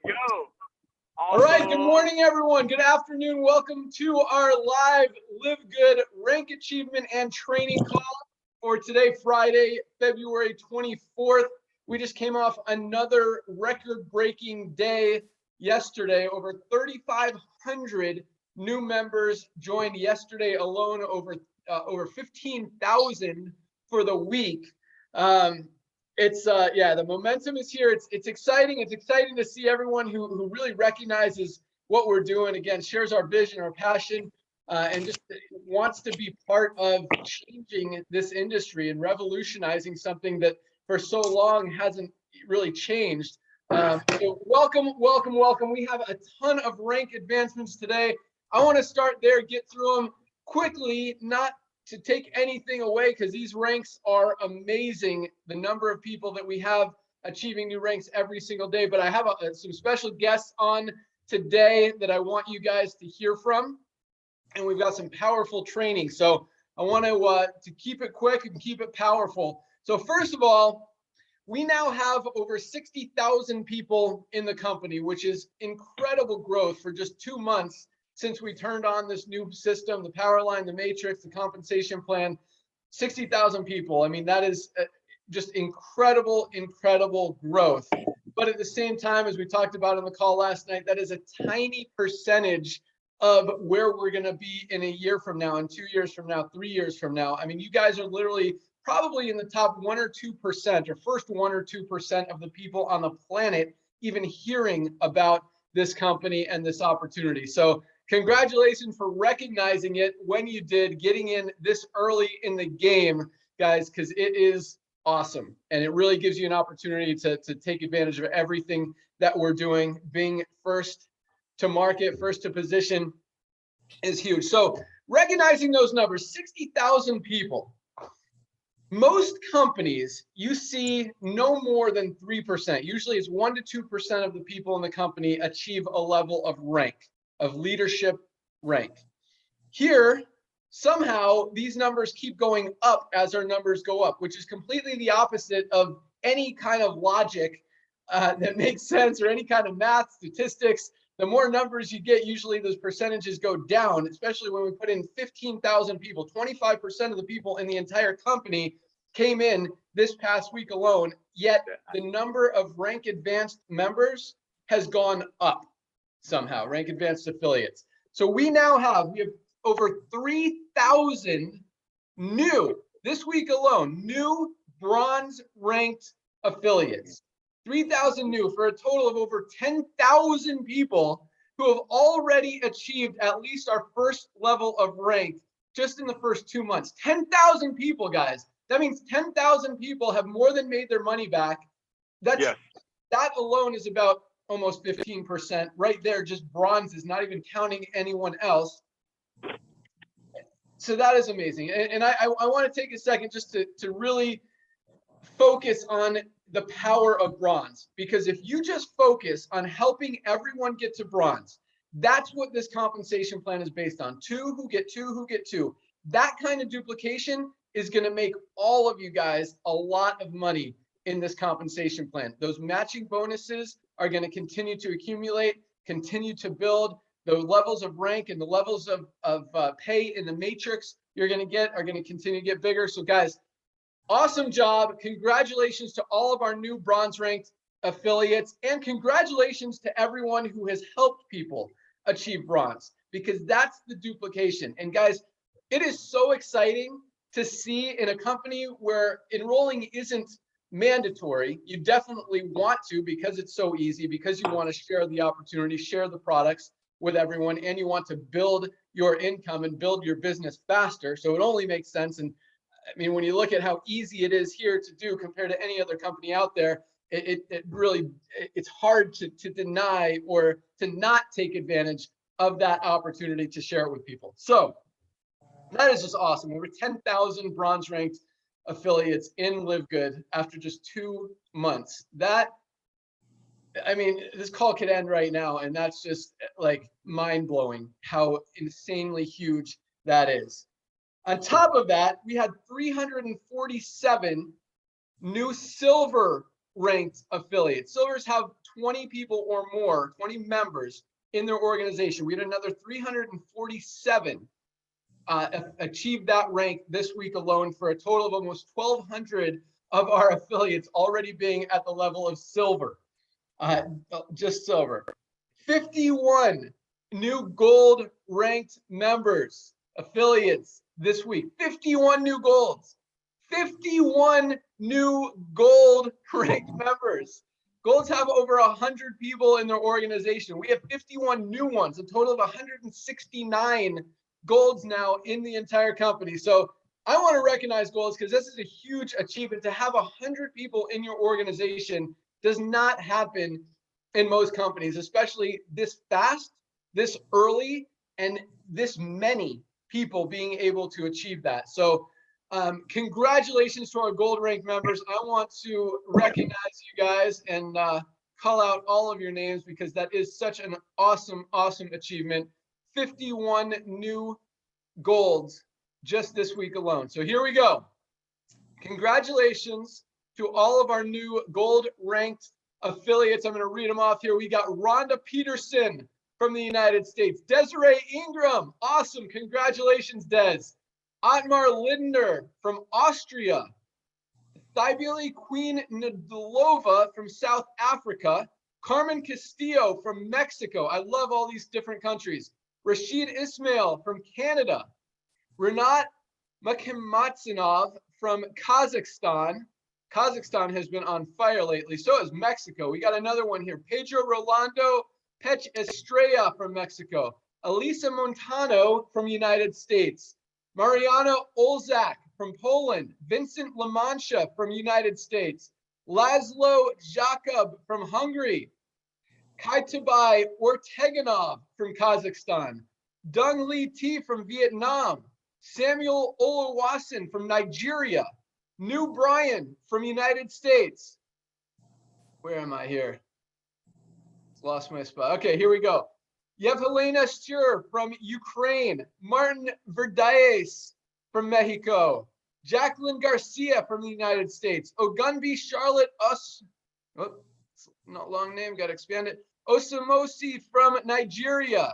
go. All right, good morning, everyone. Good afternoon. Welcome to our live Live Good Rank Achievement and Training call for today, Friday, February 24th. We just came off another record-breaking day yesterday. Over 3,500 new members joined yesterday alone, over 15,000 for the week. The momentum is here. It's exciting. It's exciting to see everyone who really recognizes what we're doing, again, shares our vision, our passion, and just wants to be part of changing this industry and revolutionizing something that for so long hasn't really changed. So welcome. We have a ton of rank advancements today. I want to start there, get through them quickly, not to take anything away, because these ranks are amazing, the number of people that we have achieving new ranks every single day. But I have some special guests on today that I want you guys to hear from, and we've got some powerful training. So I want to keep it quick and keep it powerful. So first of all, we now have over 60,000 people in the company, which is incredible growth for just 2 months since we turned on this new system, the power line, the matrix, the compensation plan. 60,000 people. I mean, that is just incredible growth. But at the same time, as we talked about on the call last night, that is a tiny percentage of where we're going to be in a year from now, and 2 years from now, 3 years from now. I mean, you guys are literally probably in the top 1 or 2%, or first 1 or 2% of the people on the planet even hearing about this company and this opportunity. So congratulations for recognizing it when you did, getting in this early in the game, guys, because it is awesome. And it really gives you an opportunity to take advantage of everything that we're doing. Being first to market, first to position is huge. So recognizing those numbers, 60,000 people. Most companies, you see no more than 3%. Usually it's 1 to 2% of the people in the company achieve a level of rank, of leadership rank. Here, somehow these numbers keep going up as our numbers go up, which is completely the opposite of any kind of logic that makes sense, or any kind of math, statistics. The more numbers you get, usually those percentages go down, especially when we put in 15,000 people. 25% of the people in the entire company came in this past week alone, yet the number of rank advanced members has gone up somehow, rank advanced affiliates. So we have over 3,000 new, this week alone, new bronze ranked affiliates. 3,000 new, for a total of over 10,000 people who have already achieved at least our first level of rank just in the first 2 months. 10,000 people, guys. That means 10,000 people have more than made their money back. That alone is about almost 15% right there. Just bronze is not even counting anyone else. So that is amazing. And I want to take a second just to really focus on the power of bronze, because if you just focus on helping everyone get to bronze, that's what this compensation plan is based on. 2 who get 2 who get 2. That kind of duplication is going to make all of you guys a lot of money in this compensation plan. Those matching bonuses are going to continue to accumulate, continue to build. The levels of rank and the levels of pay in the matrix you're going to get are going to continue to get bigger. So guys, awesome job. Congratulations to all of our new bronze ranked affiliates, and congratulations to everyone who has helped people achieve bronze, because that's the duplication. And guys, it is so exciting to see in a company where enrolling isn't mandatory. You definitely want to, because it's so easy, because you want to share the opportunity, share the products with everyone, and you want to build your income and build your business faster. So it only makes sense. And I mean, when you look at how easy it is here to do compared to any other company out there, it's hard to deny or to not take advantage of that opportunity to share it with people. So that is just awesome. Over 10,000 bronze ranked affiliates in LiveGood after just 2 months. That, I mean, this call could end right now, and that's just like mind-blowing how insanely huge that is. On top of that, we had 347 new silver ranked affiliates. Silvers have 20 people or more, 20 members in their organization. We had another 347 achieve that rank this week alone, for a total of almost 1,200 of our affiliates already being at the level of silver, just silver. 51 new gold ranked members, affiliates this week. 51 new golds. 51 new gold ranked members. Golds have over 100 people in their organization. We have 51 new ones, a total of 169 golds now in the entire company. So I want to recognize golds because this is a huge achievement. To have 100 people in your organization does not happen in most companies, especially this fast, this early, and this many people being able to achieve that. So congratulations to our gold rank members. I want to recognize you guys and call out all of your names because that is such an awesome, awesome achievement. 51 new golds just this week alone. So here we go. Congratulations to all of our new gold ranked affiliates. I'm going to read them off here. We got Rhonda Peterson from the United States. Desiree Ingram. Awesome. Congratulations, Des. Otmar Lindner from Austria. Thibeli Queen Nadalova from South Africa. Carmen Castillo from Mexico. I love all these different countries. Rashid Ismail from Canada. Renat Makhimatsinov from Kazakhstan. Kazakhstan has been on fire lately. So is Mexico. We got another one here. Pedro Rolando Pech Estrella from Mexico. Elisa Montano from United States. Mariana Olzak from Poland. Vincent Lamantia from United States. Laszlo Jakob from Hungary. Kaitabai Orteganov from Kazakhstan. Dung Li T from Vietnam. Samuel Oluwasen from Nigeria. New Brian from United States. Where am I here? Lost my spot. Okay, here we go. Yevhelena Stur from Ukraine. Martin Verdaes from Mexico. Jacqueline Garcia from the United States. Ogunbi Charlotte not long name, got to expand it. Osamosi from Nigeria.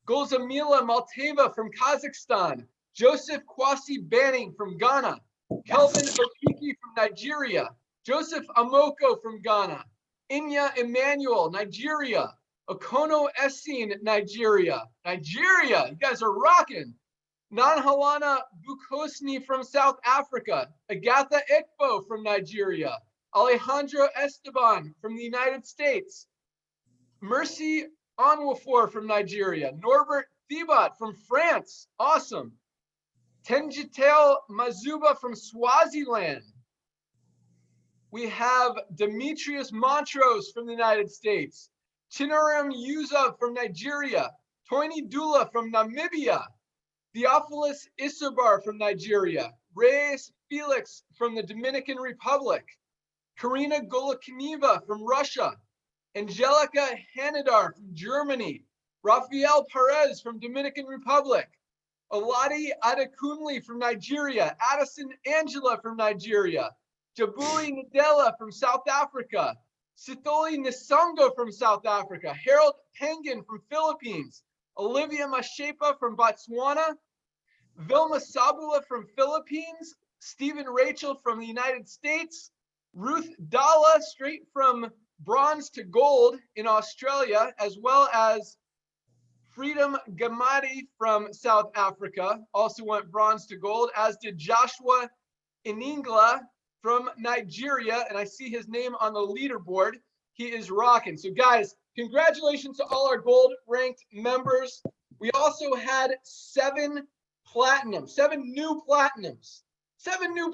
Golzamila Malteva from Kazakhstan. Joseph Kwasi Banning from Ghana. Kelvin Okiki from Nigeria. Joseph Amoko from Ghana. Inya Emmanuel, Nigeria. Okono Essine, Nigeria. Nigeria, you guys are rocking. Nanhalana Bukosni from South Africa. Agatha Ekbo from Nigeria. Alejandro Esteban from the United States. Mercy Onwafor from Nigeria. Norbert Thibat from France. Awesome. Tenjitel Mazuba from Swaziland. We have Demetrius Montrose from the United States. Chinaram Yuza from Nigeria. Toini Dula from Namibia. Theophilus Isobar from Nigeria. Reyes Felix from the Dominican Republic. Karina Golokiniva from Russia. Angelica Hanadar from Germany. Rafael Perez from Dominican Republic. Oladi Adekunle from Nigeria. Addison Angela from Nigeria. Jabuli Nadella from South Africa. Sitholi Nisongo from South Africa. Harold Pengen from Philippines. Olivia Mashepa from Botswana. Vilma Sabula from Philippines. Stephen Rachel from the United States. Ruth Dalla straight from bronze to gold in Australia, as well as Freedom Gamadi from South Africa, also went bronze to gold, as did Joshua Iningla from Nigeria, and I see his name on the leaderboard. He is rocking. So guys, congratulations to all our gold ranked members. We also had 7 new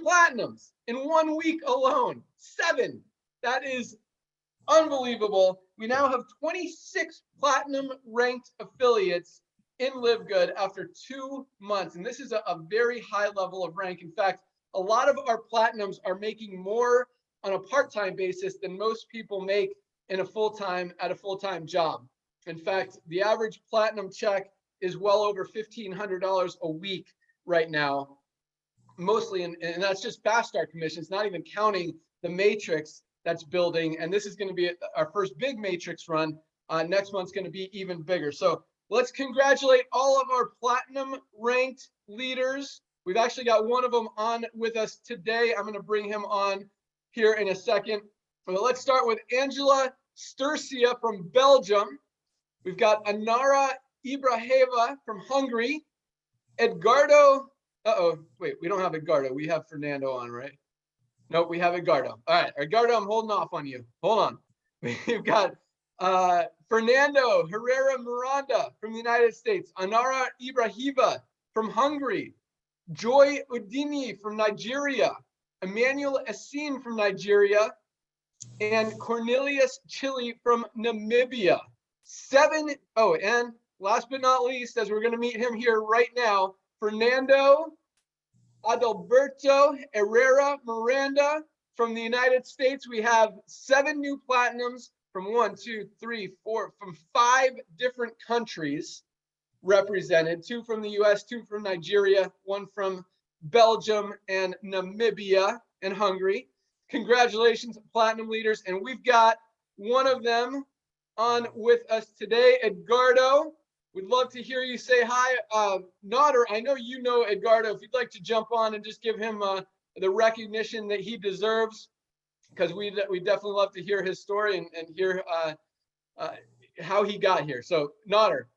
platinums in 1 week alone. 7. That is unbelievable. We now have 26 platinum ranked affiliates in LiveGood after 2 months. And this is a very high level of rank. In fact, a lot of our platinums are making more on a part-time basis than most people make in a full-time job. In fact, the average platinum check is well over $1,500 a week right now, mostly, and that's just fast start commissions, not even counting the matrix that's building. And this is going to be our first big matrix run. Next month's going to be even bigger. So let's congratulate all of our platinum ranked leaders. We've actually got one of them on with us today. I'm going to bring him on here in a second. But let's start with Angela Sturcia from Belgium. We've got Anara Ibraheva from Hungary. Edgardo, wait, we don't have Edgardo. We have Fernando on, right? Nope, we have Edgardo. All right, Edgardo, I'm holding off on you. Hold on. We've got Fernando Herrera Miranda from the United States. Anara Ibraheva from Hungary. Joy Udini from Nigeria. Emmanuel Essine from Nigeria. And Cornelius Chili from Namibia. And last but not least, as we're going to meet him here right now, Fernando Adalberto Herrera Miranda from the United States. We have 7 new platinums from 5 different countries represented, 2 from the US, 2 from Nigeria, 1 from Belgium and Namibia and Hungary. Congratulations, platinum leaders. And we've got one of them on with us today, Edgardo. We'd love to hear you say hi. Nodder, I know you know Edgardo. If you'd like to jump on and just give him the recognition that he deserves, because we definitely love to hear his story and hear how he got here. So, Nodder.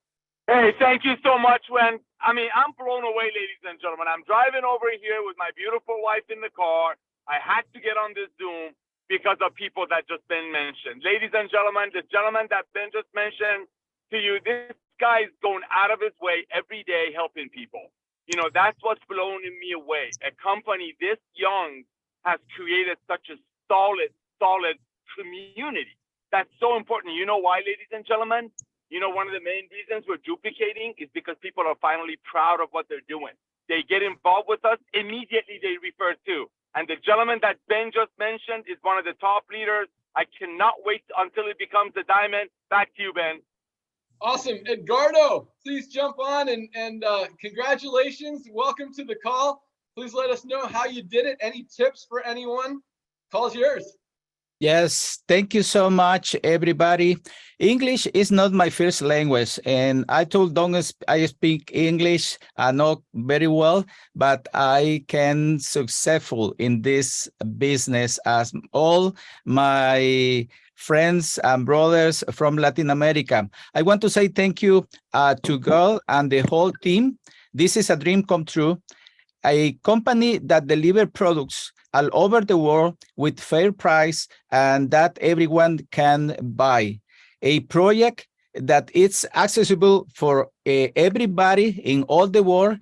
Hey, thank you so much, Wen. I mean, I'm blown away, ladies and gentlemen. I'm driving over here with my beautiful wife in the car. I had to get on this Zoom because of people that just been mentioned. Ladies and gentlemen, this gentleman that Ben just mentioned to you, this guy is going out of his way every day helping people. You know, that's what's blown me away. A company this young has created such a solid community. That's so important. You know why, ladies and gentlemen? You know, one of the main reasons we're duplicating is because people are finally proud of what they're doing. They get involved with us, immediately they refer to. And the gentleman that Ben just mentioned is one of the top leaders. I cannot wait until it becomes a diamond. Back to you, Ben. Awesome. Edgardo, please jump on and congratulations. Welcome to the call. Please let us know how you did it. Any tips for anyone? Call's yours. Yes, thank you so much, everybody. English is not my first language, and I told Don I speak English not very well, but I can successful in this business as all my friends and brothers from Latin America. I want to say thank you to Girl and the whole team. This is a dream come true. A company that delivers products all over the world with fair price and that everyone can buy. A project that is accessible for everybody in all the world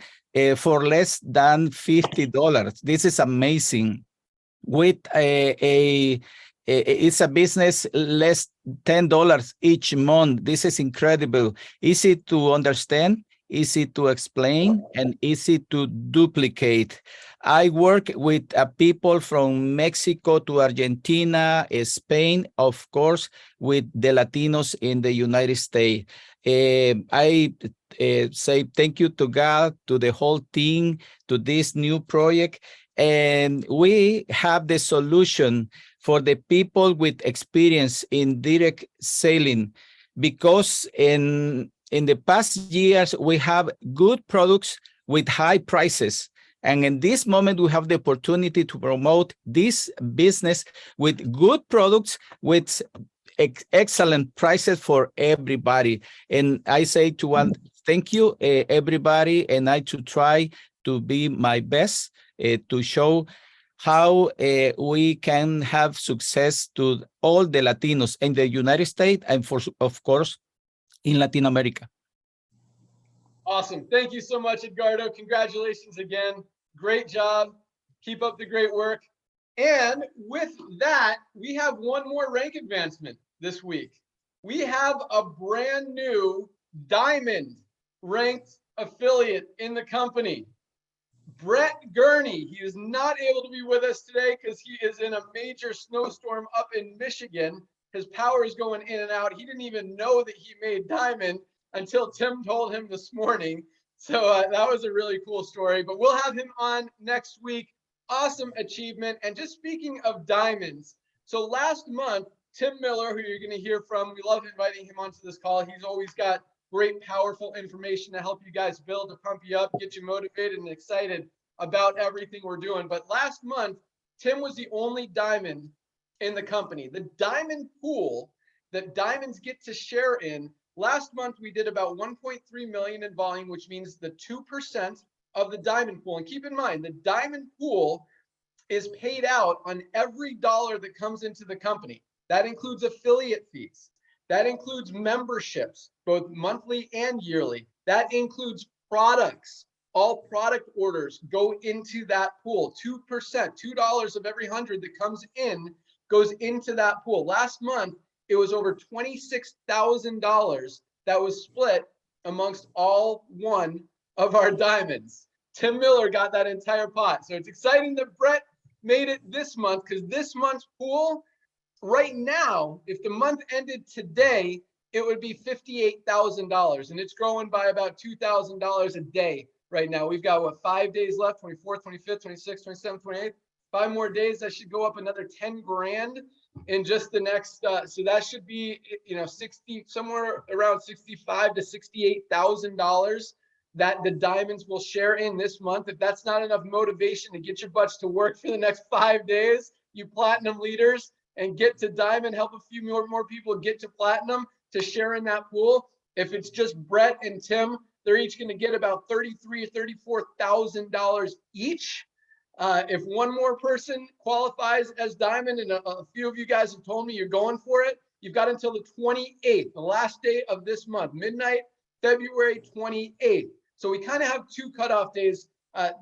for less than $50. This is amazing. With it's a business less $10 each month. This is incredible. Easy to understand, easy to explain, and easy to duplicate. I work with people from Mexico to Argentina, Spain, of course, with the Latinos in the United States. I say thank you to God, to the whole team, to this new project. And we have the solution for the people with experience in direct selling, because in the past years, we have good products with high prices. And in this moment, we have the opportunity to promote this business with good products, with excellent prices for everybody. And I say to one, thank you, everybody. And I to try to be my best to show how we can have success to all the Latinos in the United States and, of course, in Latin America. Awesome. Thank you so much, Edgardo. Congratulations again. Great job. Keep up the great work. And with that, we have one more rank advancement this week. We have a brand new diamond ranked affiliate in the company. Brett Gurney. He is not able to be with us today because he is in a major snowstorm up in Michigan. His power is going in and out. He didn't even know that he made diamond until Tim told him this morning. So that was a really cool story, but we'll have him on next week. Awesome achievement. And just speaking of diamonds, So last month, Tim Miller, who you're going to hear from, we love inviting him onto this call. He's always got great, powerful information to help you guys build, to pump you up, get you motivated and excited about everything we're doing. But last month, Tim was the only diamond in the company. The diamond pool that diamonds get to share in, last month we did about 1.3 million in volume, which means the 2% of the diamond pool. And keep in mind, the diamond pool is paid out on every dollar that comes into the company. That includes affiliate fees. That includes memberships, both monthly and yearly. That includes products. All product orders go into that pool. 2%, $2 of every 100 that comes in goes into that pool. Last month, it was over $26,000 that was split amongst all one of our diamonds. Tim Miller got that entire pot. So it's exciting that Brett made it this month, because this month's pool right now, if the month ended today, it would be $58,000, and it's growing by about $2,000 a day right now. We've got, what, 5 days left, 24th, 25th, 26th, 27th, 28th. 5 more days, that should go up another 10 grand in just the next, so that should be, 60, somewhere around $65,000 to $68,000 that the diamonds will share in this month. If that's not enough motivation to get your butts to work for the next 5 days, you platinum leaders, and get to diamond, help a few more people get to platinum to share in that pool. If it's just Brett and Tim, they're each going to get about $33,000 or $34,000 each. If one more person qualifies as diamond, and a few of you guys have told me you're going for it, you've got until the 28th, the last day of this month, midnight, February 28th. So we kind of have 2 cutoff days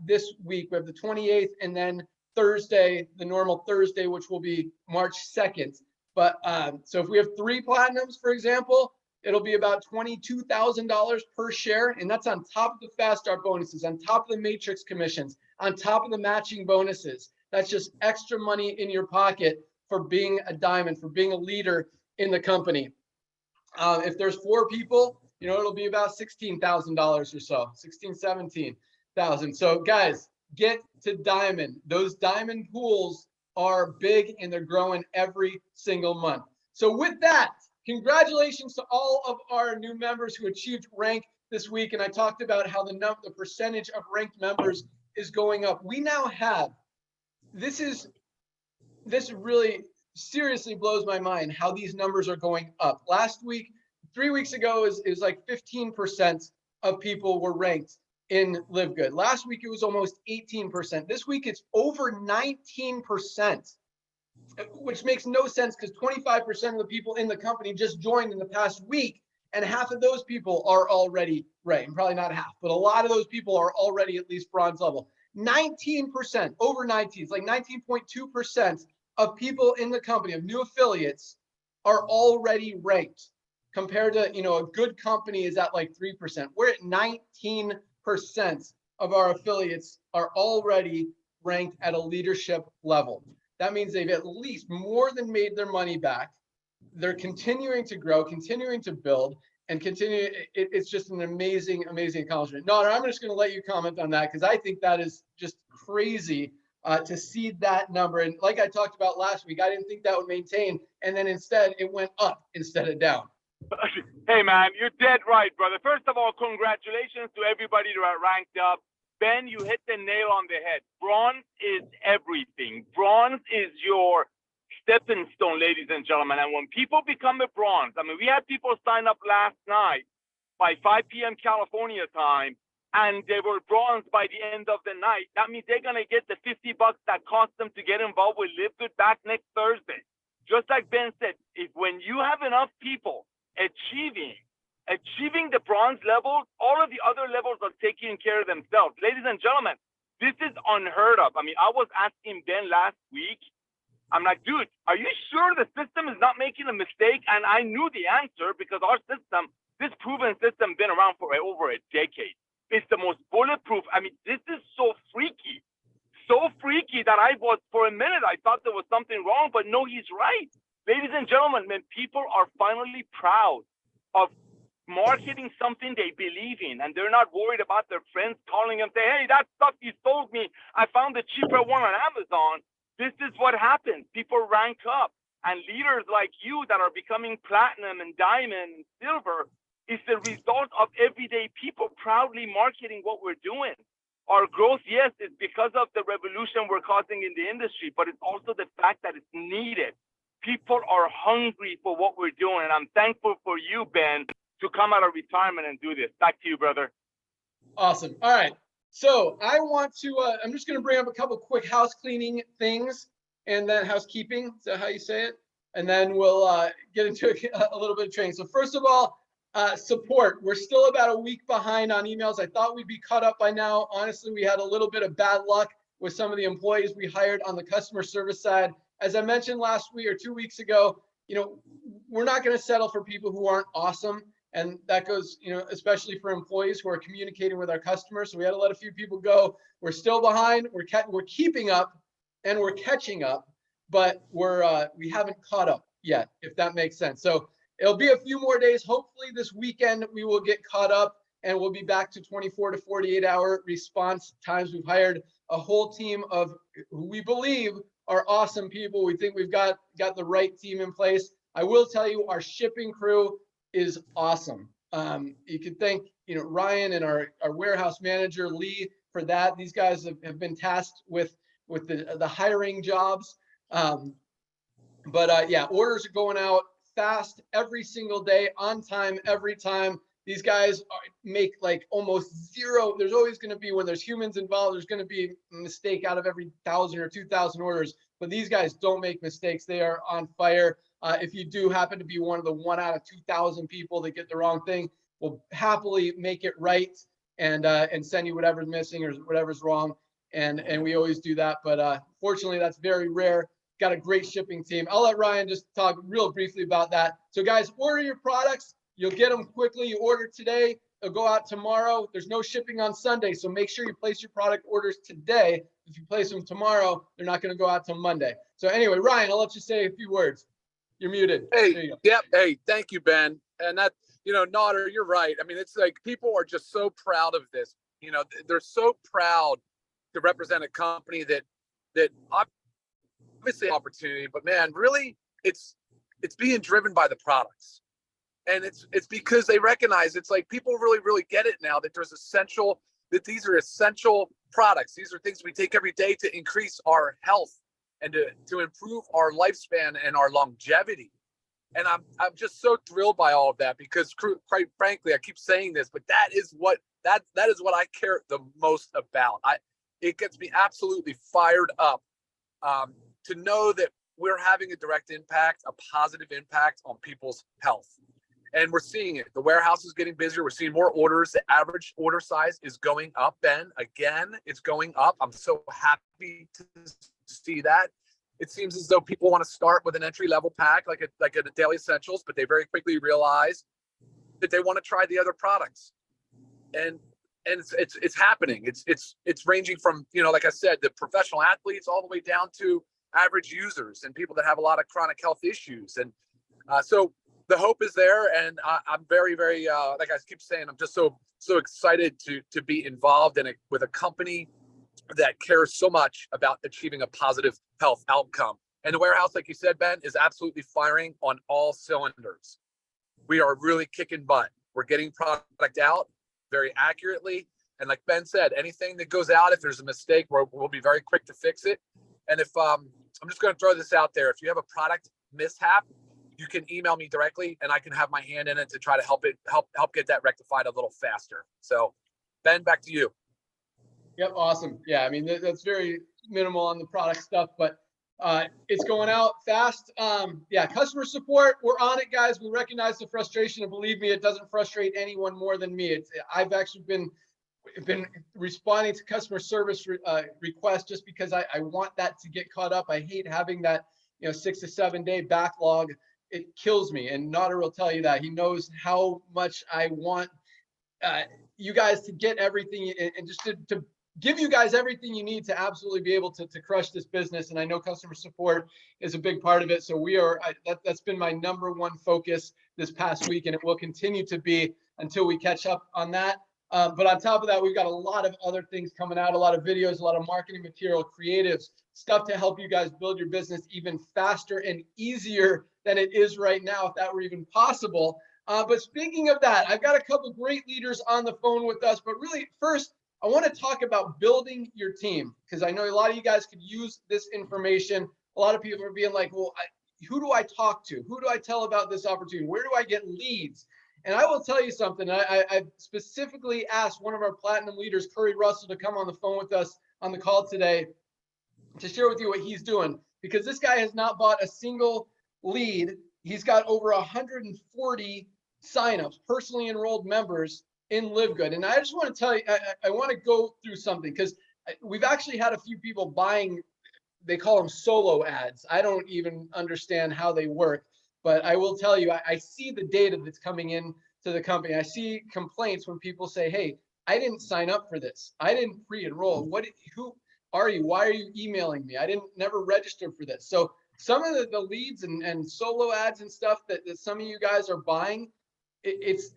this week. We have the 28th, and then Thursday, the normal Thursday, which will be March 2nd. But so if we have 3 platinums, for example, it'll be about $22,000 per share. And that's on top of the fast start bonuses, on top of the matrix commissions, on top of the matching bonuses. That's just extra money in your pocket for being a diamond, for being a leader in the company. If there's 4 people, it'll be about $16,000 or so, 16, 17,000. So guys, get to diamond. Those diamond pools are big, and they're growing every single month. So with that, congratulations to all of our new members who achieved rank this week. And I talked about how the percentage of ranked members is going up. We now have, this really seriously blows my mind how these numbers are going up. Last week, 3 weeks ago, is like 15% of people were ranked in LiveGood. Last week, it was almost 18%. This week, it's over 19%, which makes no sense, because 25% of the people in the company just joined in the past week, and half of those people are already ranked. Probably not half, but a lot of those people are already at least bronze level. 19%, over 19, it's like 19.2% of people in the company, of new affiliates, are already ranked, compared to, a good company is at like 3%. We're at 19% of our affiliates are already ranked at a leadership level. That means they've at least more than made their money back. They're continuing to grow, continuing to build, and continue. It's just an amazing, amazing accomplishment. No, I'm just going to let you comment on that, because I think that is just crazy to see that number. And like I talked about last week, I didn't think that would maintain, and then instead it went up instead of down. Hey, man, you're dead right, brother. First of all, congratulations to everybody who are ranked up. Ben, you hit the nail on the head. Bronze is everything. Bronze is your stepping stone, ladies and gentlemen. And when people become a bronze, we had people sign up last night by 5 p.m. California time, and they were bronze by the end of the night. That means they're going to get the $50 that cost them to get involved with LiveGood back next Thursday. Just like Ben said, when you have enough people achieving the bronze level, all of the other levels are taking care of themselves. Ladies and gentlemen, this is unheard of. I was asking Ben last week, I'm like, dude, are you sure the system is not making a mistake? And I knew the answer, because our system, this proven system, been around for over a decade. It's the most bulletproof. This is so freaky that for a minute, I thought there was something wrong, but no, he's right. Ladies and gentlemen, when people are finally proud of marketing something they believe in, and they're not worried about their friends calling them, say, hey, that stuff you sold me, I found the cheaper one on Amazon. This is what happens. People rank up, and leaders like you that are becoming platinum and diamond and silver is the result of everyday people proudly marketing what we're doing. Our growth, yes, is because of the revolution we're causing in the industry, but it's also the fact that it's needed. People are hungry for what we're doing, and I'm thankful for you, Ben, to come out of retirement and do this. Back to you, brother. Awesome. All right. So I want to, I'm just going to bring up a couple quick house cleaning things, and then housekeeping. Is that how you say it? And then we'll get into a little bit of training. So first of all, support. We're still about a week behind on emails. I thought we'd be caught up by now. Honestly, we had a little bit of bad luck with some of the employees we hired on the customer service side. As I mentioned last week or 2 weeks ago, we're not going to settle for people who aren't awesome. And that goes, especially for employees who are communicating with our customers. So we had to let a few people go. We're still behind. We're keeping up and we're catching up, but we haven't caught up yet, if that makes sense. So it'll be a few more days. Hopefully this weekend we will get caught up and we'll be back to 24 to 48 hour response times. We've hired a whole team of who we believe are awesome people. We think we've got the right team in place. I will tell you, our shipping crew is awesome. You could thank Ryan and our warehouse manager Lee for that. These guys have been tasked with the hiring jobs. Yeah, orders are going out fast every single day, on time, every time. These guys make like almost zero. There's always going to be, when there's humans involved, there's going to be a mistake out of every 1,000 or 2,000 orders. But these guys don't make mistakes. They are on fire. If you do happen to be one of the 1 out of 2,000 people that get the wrong thing, we'll happily make it right and send you whatever's missing or whatever's wrong. And we always do that. But fortunately, that's very rare. Got a great shipping team. I'll let Ryan just talk real briefly about that. So guys, order your products. You'll get them quickly. You order today, they'll go out tomorrow. There's no shipping on Sunday. So make sure you place your product orders today. If you place them tomorrow, they're not going to go out till Monday. So anyway, Ryan, I'll let you say a few words. You're muted. Hey, yep. Hey, thank you, Ben. And that, Nader, you're right. I mean, it's like people are just so proud of this. They're so proud to represent a company that obviously opportunity, but man, really, it's being driven by the products. And it's because they recognize it's like people really get it now that these are essential products. These are things we take every day to increase our health and to improve our lifespan and our longevity. And I'm just so thrilled by all of that because, quite frankly, I keep saying this, but that is what I care the most about. It gets me absolutely fired up to know that we're having a direct impact, a positive impact on people's health. And we're seeing it. The warehouse is getting busier. We're seeing more orders. The average order size is going up, Ben. Again, it's going up. I'm so happy to see that. It seems as though people want to start with an entry-level pack, like a daily essentials, but they very quickly realize that they want to try the other products. And it's happening. It's ranging from, like I said, the professional athletes all the way down to average users and people that have a lot of chronic health issues. And so the hope is there, and I'm very, very, like I keep saying, I'm just so excited to be involved in with a company that cares so much about achieving a positive health outcome. And the warehouse, like you said, Ben, is absolutely firing on all cylinders. We are really kicking butt. We're getting product out very accurately. And like Ben said, anything that goes out, if there's a mistake, we'll be very quick to fix it. And if I'm just going to throw this out there, if you have a product mishap, you can email me directly and I can have my hand in it to try to help get that rectified a little faster. So Ben, back to you. Yep. Awesome. Yeah. I mean, that's very minimal on the product stuff, but it's going out fast. Yeah. Customer support. We're on it, guys. We recognize the frustration, and believe me, it doesn't frustrate anyone more than me. I've actually been responding to customer service requests just because I want that to get caught up. I hate having that, 6 to 7 day backlog. It kills me. And Nader will tell you that. He knows how much I want you guys to get everything and just to give you guys everything you need to absolutely be able to crush this business. And I know customer support is a big part of it. So that's been my number one focus this past week, and it will continue to be until we catch up on that. But on top of that, we've got a lot of other things coming out, a lot of videos, a lot of marketing material, creatives, stuff to help you guys build your business even faster and easier than it is right now, if that were even possible. But speaking of that, I've got a couple great leaders on the phone with us. But really, first, I want to talk about building your team, because I know a lot of you guys could use this information. A lot of people are being like, well, who do I talk to? Who do I tell about this opportunity? Where do I get leads? And I will tell you something. I specifically asked one of our platinum leaders, Curry Russell, to come on the phone with us on the call today to share with you what he's doing, because this guy has not bought a single lead. He's got over 140 signups, personally enrolled members in LiveGood. And I just want to tell you, I want to go through something, because we've actually had a few people buying, they call them solo ads. I don't even understand how they work. But I will tell you, I see the data that's coming in to the company. I see complaints when people say, hey, I didn't sign up for this. I didn't pre-enroll. Who are you? Why are you emailing me? I never registered for this. So some of the leads and solo ads and stuff that some of you guys are buying, it's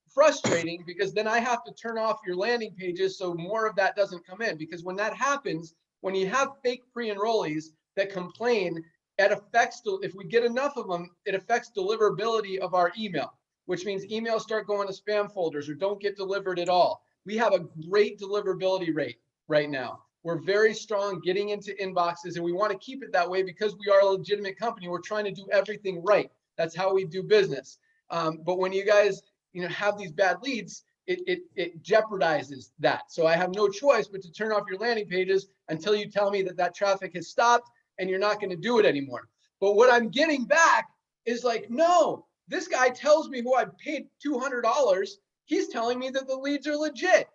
frustrating, because then I have to turn off your landing pages so more of that doesn't come in. Because when that happens, when you have fake pre-enrollees that complain, it affects, if we get enough of them, it affects deliverability of our email, which means emails start going to spam folders or don't get delivered at all. We have a great deliverability rate right now. We're very strong getting into inboxes, and we want to keep it that way because we are a legitimate company. We're trying to do everything right. That's how we do business. But when you guys, have these bad leads, it jeopardizes that. So I have no choice but to turn off your landing pages until you tell me that traffic has stopped and you're not going to do it anymore. But what I'm getting back is like, no, this guy tells me who I paid $200. He's telling me that the leads are legit.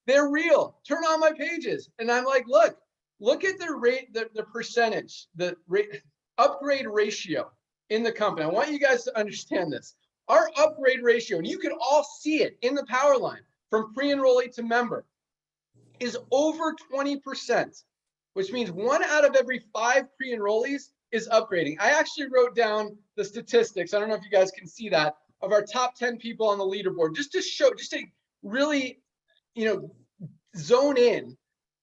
They're real. Turn on my pages. And I'm like, look at the rate, the percentage, the rate, upgrade ratio in the company. I want you guys to understand this. Our upgrade ratio, and you can all see it in the power line from pre-enrollee to member, is over 20%. Which means 1 out of every 5 pre-enrollees is upgrading. I actually wrote down the statistics. I don't know if you guys can see that, of our top 10 people on the leaderboard, just to really, zone in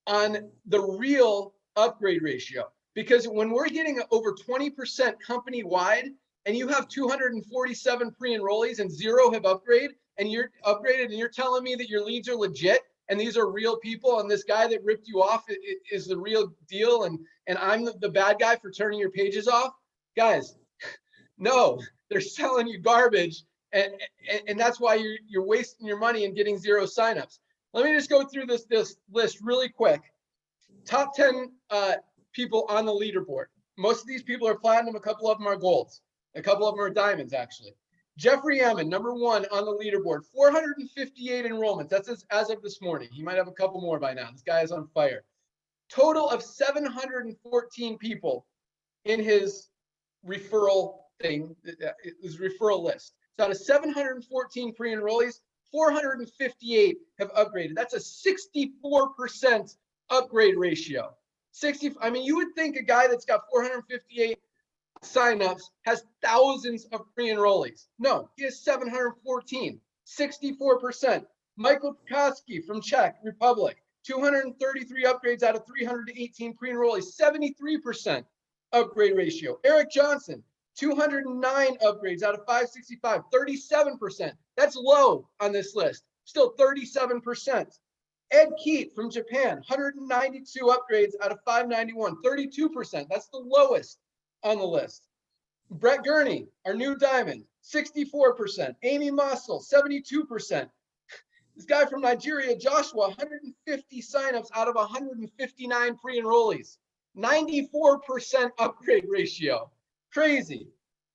on the real upgrade ratio. Because when we're getting over 20% company-wide, and you have 247 pre-enrollees and 0 have upgraded, and you're telling me that your leads are legit, and these are real people, and this guy that ripped you off is the real deal, and I'm the bad guy for turning your pages off, guys, no, they're selling you garbage, and that's why you're wasting your money and getting 0 signups. Let me just go through this list really quick. Top 10 people on the leaderboard. Most of these people are platinum, a couple of them are golds, a couple of them are diamonds, actually. Jeffrey Emmon, number 1 on the leaderboard, 458 enrollments. That's as of this morning. He might have a couple more by now. This guy is on fire. Total of 714 people in his referral thing, his referral list. So out of 714 pre-enrollees, 458 have upgraded. That's a 64% upgrade ratio. You would think a guy that's got 458 signups has thousands of pre-enrollees. No, he has 714, 64%. Michael Prokowski from Czech Republic, 233 upgrades out of 318 pre-enrollees, 73% upgrade ratio. Eric Johnson, 209 upgrades out of 565, 37%. That's low on this list, still 37%. Ed Keat from Japan, 192 upgrades out of 591, 32%. That's the lowest on the list. Brett Gurney, our new diamond, 64%. Amy Mossel, 72%. This guy from Nigeria, Joshua, 150 signups out of 159 pre-enrollees, 94% upgrade ratio. Crazy.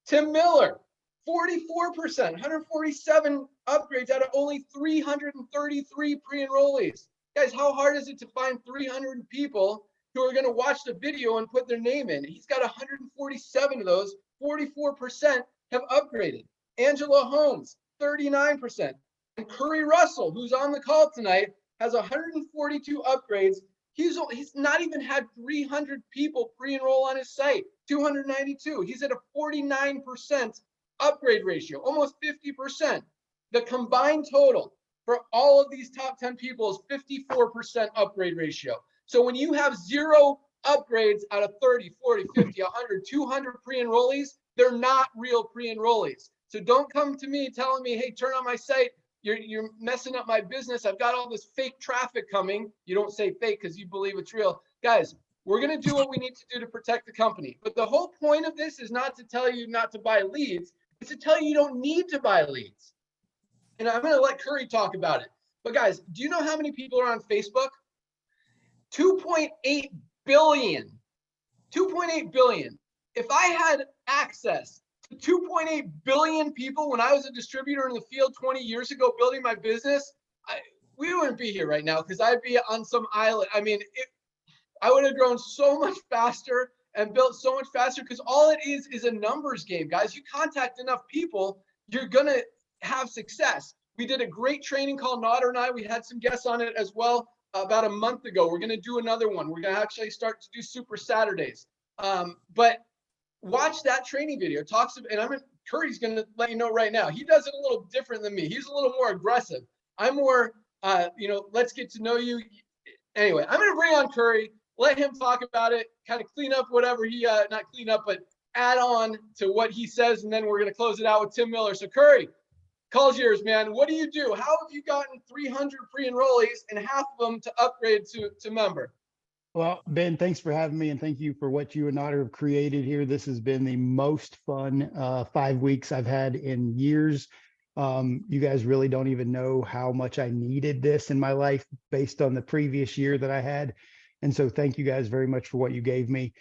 Tim Miller, 44%, 147 upgrades out of only 333 pre-enrollees. Guys, how hard is it to find 300 people who are going to watch the video and put their name in? He's got 147 of those. 44% have upgraded. Angela Holmes, 39%. And Curry Russell, who's on the call tonight, has 142 upgrades. He's not even had 300 people pre-enroll on his site, 292. He's at a 49% upgrade ratio, almost 50%. The combined total for all of these top 10 people is 54% upgrade ratio. So when you have 0 upgrades out of 30, 40, 50, 100, 200 pre-enrollees, they're not real pre-enrollees. So don't come to me telling me, hey, turn on my site. You're messing up my business. I've got all this fake traffic coming. You don't say fake because you believe it's real. Guys, we're going to do what we need to do to protect the company. But the whole point of this is not to tell you not to buy leads. It's to tell you you don't need to buy leads. And I'm going to let Curry talk about it. But guys, do you know how many people are on Facebook? 2.8 billion. 2.8 billion. If I had access to 2.8 billion people when I was a distributor in the field 20 years ago building my business, we wouldn't be here right now because I'd be on some island. I mean, I would have grown so much faster and built so much faster because all it is a numbers game, guys. You contact enough people, you're going to have success. We did a great training called Nodder and I. We had some guests on it as well about a month ago. We're going to do another one. We're going to actually start to do Super Saturdays. But watch that training video. And Curry's going to let you know right now. He does it a little different than me. He's a little more aggressive. I'm more, let's get to know you. Anyway, I'm going to bring on Curry, let him talk about it, kind of clean up whatever he, not clean up, but add on to what he says. And then we're going to close it out with Tim Miller. So Curry, call's yours, man. What do you do? How have you gotten 300 pre-enrollees and half of them to upgrade to member? Well, Ben, thanks for having me, and thank you for what you and Otter have created here. This has been the most fun 5 weeks I've had in years. You guys really don't even know how much I needed this in my life based on the previous year that I had. And so thank you guys very much for what you gave me.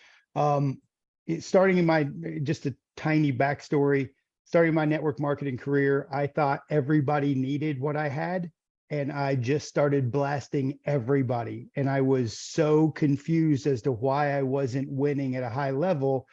Starting in just a tiny backstory, starting my network marketing career, I thought everybody needed what I had. And I just started blasting everybody. And I was so confused as to why I wasn't winning at a high level.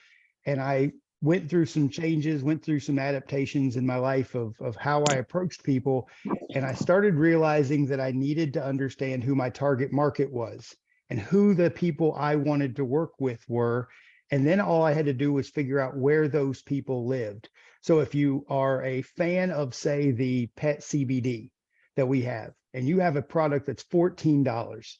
And I went through some changes, went through some adaptations in my life of how I approached people. And I started realizing that I needed to understand who my target market was and who the people I wanted to work with were. And then all I had to do was figure out where those people lived. So if you are a fan of, say, the pet CBD that we have, and you have a product that's $14,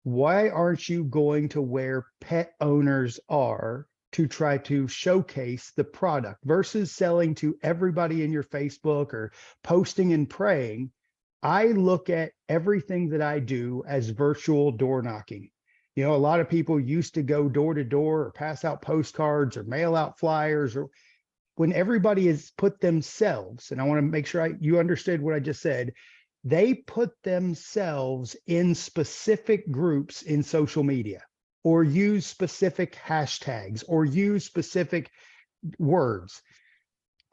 why aren't you going to where pet owners are to try to showcase the product versus selling to everybody in your Facebook or posting and praying? I look at everything that I do as virtual door knocking. You know, a lot of people used to go door to door or pass out postcards or mail out flyers, or when everybody has put themselves, and I want to make sure you understood what I just said, they put themselves in specific groups in social media or use specific hashtags or use specific words.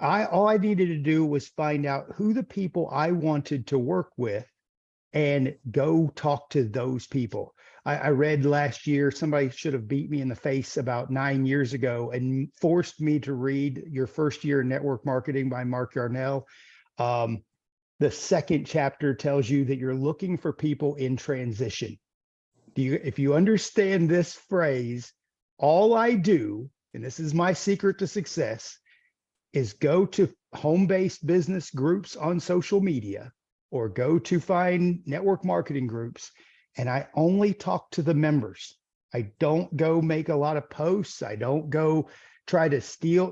All I needed to do was find out who the people I wanted to work with and go talk to those people. I read last year, somebody should have beat me in the face about 9 years ago and forced me to read Your First Year in Network Marketing by Mark Yarnell. The second chapter tells you that you're looking for people in transition. If you understand this phrase, all I do, and this is my secret to success, is go to home-based business groups on social media or go to find network marketing groups, and I only talk to the members. I don't go make a lot of posts. I don't go try to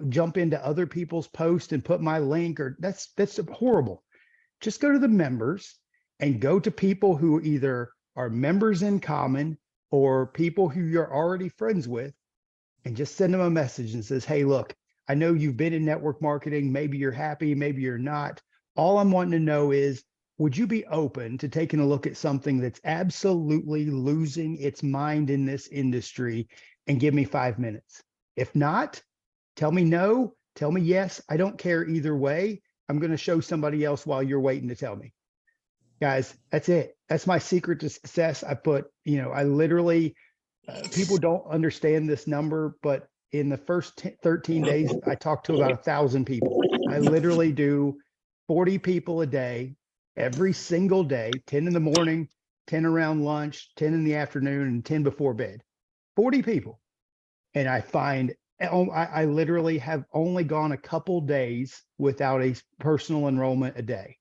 jump into other people's posts and put my link, or that's horrible. Just go to the members and go to people who either are members in common or people who you're already friends with, and just send them a message and says, hey, look, I know you've been in network marketing. Maybe you're happy, maybe you're not. All I'm wanting to know is, would you be open to taking a look at something that's absolutely losing its mind in this industry and give me 5 minutes? If not, tell me no, tell me yes. I don't care either way. I'm going to show somebody else while you're waiting to tell me. Guys, that's it. That's my secret to success. I literally, people don't understand this number, but in the first 13 days, I talked to about 1,000 people. I literally do 40 people a day, every single day, 10 in the morning, 10 around lunch, 10 in the afternoon, and 10 before bed. 40 people. And I literally have only gone a couple days without a personal enrollment a day.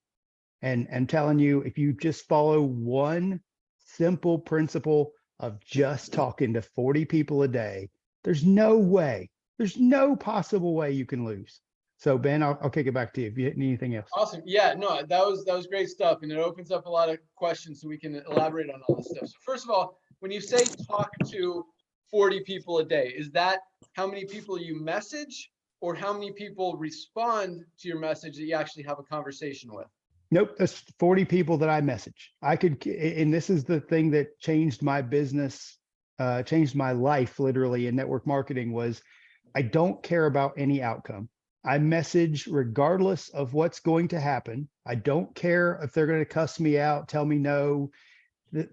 And I'm telling you, if you just follow one simple principle of just talking to 40 people a day, there's no possible way you can lose. So Ben, I'll kick it back to you if you need anything else. Awesome. Yeah, no, that was great stuff. And it opens up a lot of questions so we can elaborate on all this stuff. So first of all, when you say talk to 40 people a day, is that how many people you message or how many people respond to your message that you actually have a conversation with? Nope, that's 40 people that I message. I could, and this is the thing that changed my business, changed my life literally in network marketing, was I don't care about any outcome. I message regardless of what's going to happen. I don't care if they're going to cuss me out, tell me no,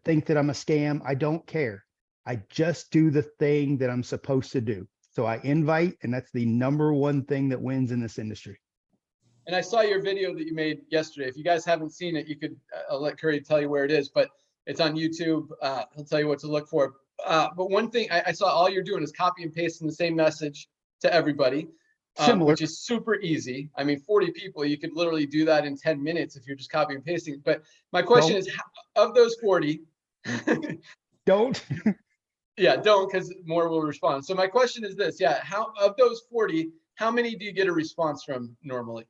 think that I'm a scam. I don't care. I just do the thing that I'm supposed to do. So I invite, and that's the number one thing that wins in this industry. And I saw your video that you made yesterday. If you guys haven't seen it, you could, I'll let Curry tell you where it is, but it's on YouTube. He'll tell you what to look for. But one thing I saw all you're doing is copy and pasting the same message to everybody, which is super easy. I mean, 40 people, you could literally do that in 10 minutes if you're just copying and pasting. But my question is, of those 40, don't. Yeah, don't, because more will respond. So my question is this, yeah, how of those 40, how many do you get a response from normally?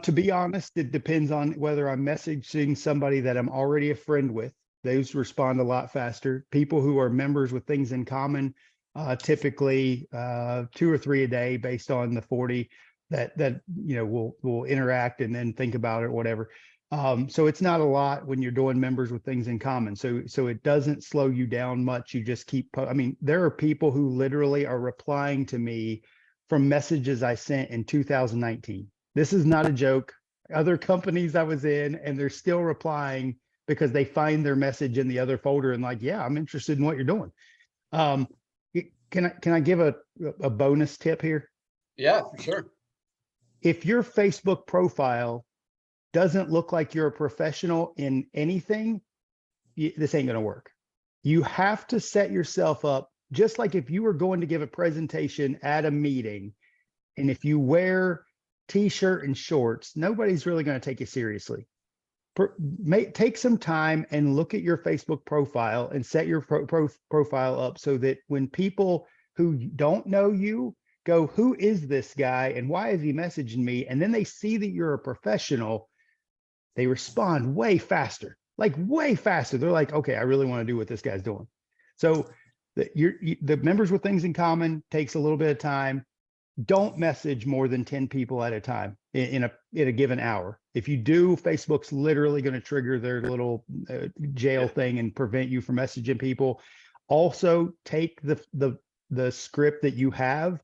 To be honest, it depends on whether I'm messaging somebody that I'm already a friend with. Those respond a lot faster. People who are members with things in common, typically 2 or 3 a day based on the 40 that you know will interact and then think about it or whatever. So it's not a lot when you're doing members with things in common. So it doesn't slow you down much. You just keep, I mean, there are people who literally are replying to me from messages I sent in 2019. This is not a joke. Other companies I was in, and they're still replying because they find their message in the other folder and like, yeah, I'm interested in what you're doing. Can I give a bonus tip here? Yeah, for sure. If your Facebook profile doesn't look like you're a professional in anything, this ain't going to work. You have to set yourself up just like if you were going to give a presentation at a meeting, and if you wear t-shirt and shorts, nobody's really going to take you seriously. Take some time and look at your Facebook profile and set your profile up so that when people who don't know you go, who is this guy and why is he messaging me? And then they see that you're a professional, they respond way faster, like way faster. They're like, okay, I really want to do what this guy's doing. So the members with things in common takes a little bit of time. Don't message more than 10 people at a time in a given hour. If you do, Facebook's literally going to trigger their little jail thing and prevent you from messaging people. Also, take the script that you have,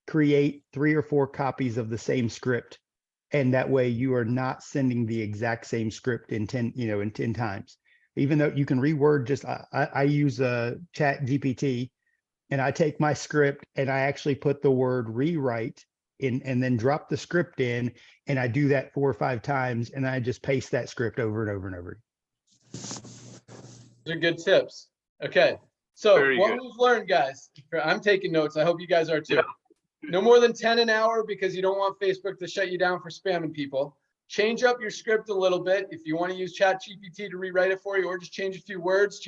create 3 or 4 copies of the same script, and that way you are not sending the exact same script in 10 times. Even though you can reword, just I use Chat GPT. And I take my script and I actually put the word rewrite in and then drop the script in. And I do that 4 or 5 times. And I just paste that script over and over and over. Those are good tips. Okay. So we've learned, guys, I'm taking notes. I hope you guys are too. Yeah. No more than 10 an hour because you don't want Facebook to shut you down for spamming people. Change up your script a little bit. If you want to use Chat GPT to rewrite it for you, or just change a few words,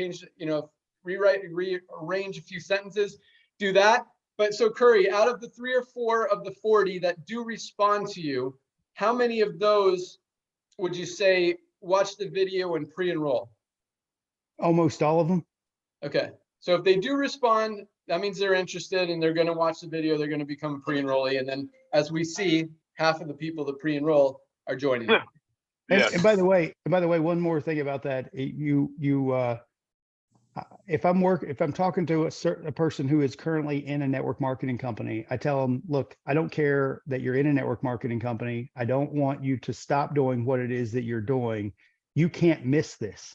rearrange a few sentences, do that. But so Curry, out of the 3 or 4 of the 40 that do respond to you, how many of those would you say watch the video and pre-enroll? Almost all of them. Okay. So if they do respond, that means they're interested and they're going to watch the video. They're going to become a pre-enrollee. And then as we see, half of the people that pre-enroll are joining. Yes. And by the way, one more thing about that, if I'm talking to a person who is currently in a network marketing company, I tell them, look, I don't care that you're in a network marketing company. I don't want you to stop doing what it is that you're doing. You can't miss this.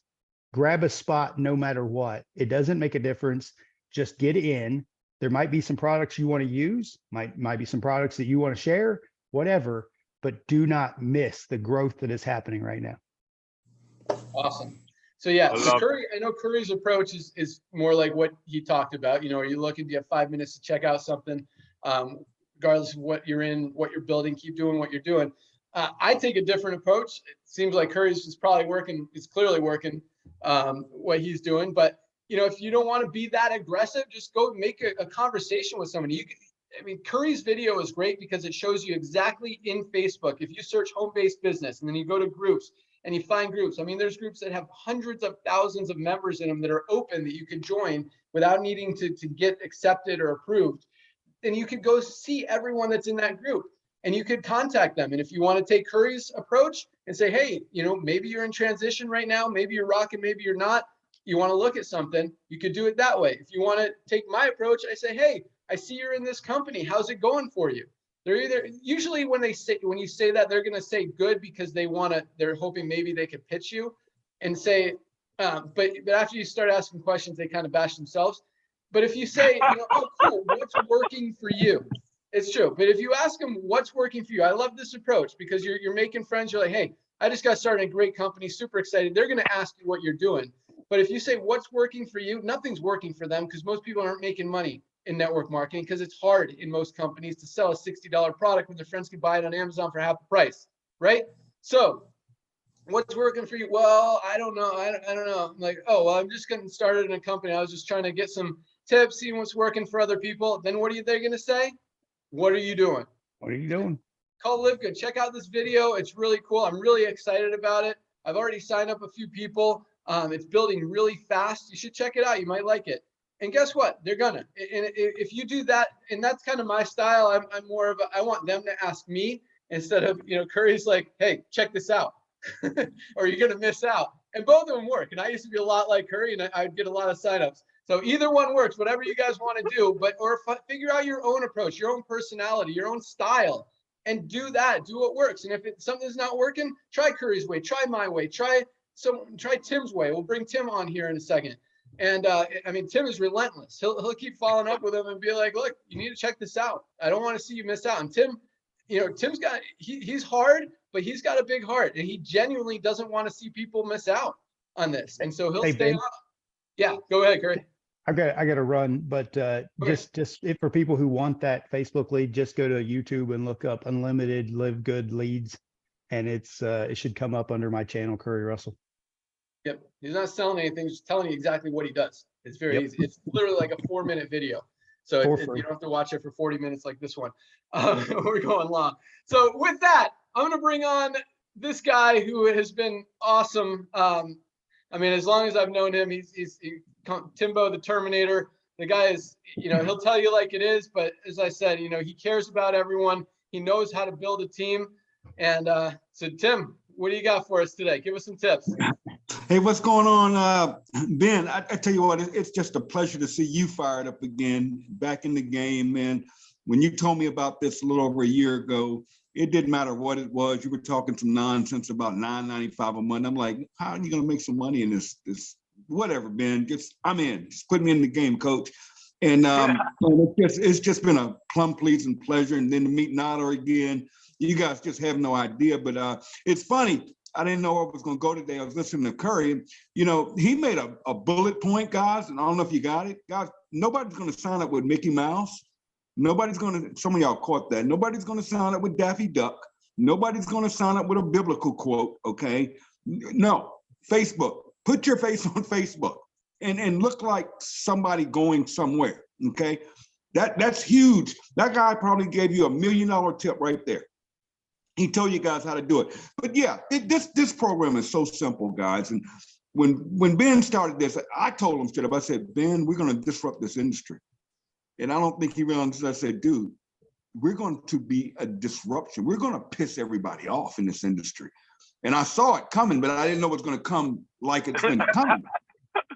Grab a spot no matter what. It doesn't make a difference. Just get in. There might be some products you want to use, might be some products that you want to share, whatever, but do not miss the growth that is happening right now. Awesome. So yeah, so Curry, I know Curry's approach is more like what he talked about. You know, are you looking, do you have 5 minutes to check out something? Regardless of what you're in, what you're building, keep doing what you're doing. I take a different approach. It seems like Curry's is probably working. It's clearly working what he's doing. But, you know, if you don't want to be that aggressive, just go make a conversation with somebody. I mean, Curry's video is great because it shows you exactly in Facebook. If you search home-based business and then you go to groups and you find groups, I mean, there's groups that have hundreds of thousands of members in them that are open that you can join without needing to get accepted or approved. And you could go see everyone that's in that group and you could contact them. And if you want to take Curry's approach and say, hey, you know, maybe you're in transition right now, maybe you're rocking, maybe you're not, you want to look at something, you could do it that way. If you want to take my approach, I say, hey, I see you're in this company. How's it going for you? They're either usually when you say that, they're going to say good because they're hoping maybe they could pitch you and say, but after you start asking questions, they kind of bash themselves. But if you say, you know, oh, cool, what's working for you? It's true. But if you ask them what's working for you, I love this approach because you're making friends. You're like, hey, I just got started in a great company, super excited. They're going to ask you what you're doing. But if you say what's working for you, nothing's working for them because most people aren't making money in network marketing because it's hard in most companies to sell a $60 product when their friends can buy it on Amazon for half the price, right? So what's working for you? Well, I don't know. I don't know. I'm like, oh, well, I'm just getting started in a company. I was just trying to get some tips, seeing what's working for other people. Then what are they going to say? What are you doing? What are you doing? Call LiveGood. Check out this video. It's really cool. I'm really excited about it. I've already signed up a few people. It's building really fast. You should check it out. You might like it. And guess what? They're gonna. And if you do that, and that's kind of my style. I'm more of I want them to ask me instead of, you know, Curry's like, hey, check this out, or you're gonna miss out. And both of them work. And I used to be a lot like Curry, and I'd get a lot of signups. So either one works. Whatever you guys want to do, figure out your own approach, your own personality, your own style, and do that. Do what works. And if something's not working, try Curry's way, try my way, try Tim's way. We'll bring Tim on here in a second. And I mean, Tim is relentless. He'll keep following up with him and be like, look, you need to check this out. I don't want to see you miss out. And Tim, you know, Tim's got, he's hard, but he's got a big heart and he genuinely doesn't want to see people miss out on this. And so he'll stay on. Yeah, go ahead, Curry. I got to run, but just if for people who want that Facebook lead, just go to YouTube and look up unlimited LiveGood leads, and it should come up under my channel, Curry Russell. Yep, he's not selling anything; he's just telling you exactly what he does. It's very easy. It's literally like a 4-minute video, so you don't have to watch it for 40 minutes like this one. We're going long. So with that, I'm going to bring on this guy who has been awesome. I mean, as long as I've known him, he's Timbo the Terminator. The guy is, you know, he'll tell you like it is, but as I said, you know, he cares about everyone. He knows how to build a team. And so Tim, what do you got for us today? Give us some tips. Hey, what's going on, Ben? I tell you what, it's just a pleasure to see you fired up again, back in the game, man. When you told me about this a little over a year ago, it didn't matter what it was. You were talking some nonsense about $9.95 a month. I'm like, how are you going to make some money in this whatever, Ben? I'm in. Just put me in the game, coach. And it's just been a plum pleasing pleasure. And then to meet Nader again, you guys just have no idea. But it's funny. I didn't know I was going to go today. I was listening to Curry. You know, he made a bullet point, guys. And I don't know if you got it. Guys, nobody's going to sign up with Mickey Mouse. Nobody's going to, some of y'all caught that. Nobody's going to sign up with Daffy Duck. Nobody's going to sign up with a biblical quote, okay? No, Facebook. Put your face on Facebook and look like somebody going somewhere, okay? That's huge. That guy probably gave you $1 million tip right there. He told you guys how to do it. But yeah, this program is so simple, guys. And when Ben started this, I told him straight up, I said, Ben, we're going to disrupt this industry. And I don't think he realized, I said, dude, we're going to be a disruption. We're going to piss everybody off in this industry. And I saw it coming, but I didn't know it was going to come like it's been coming.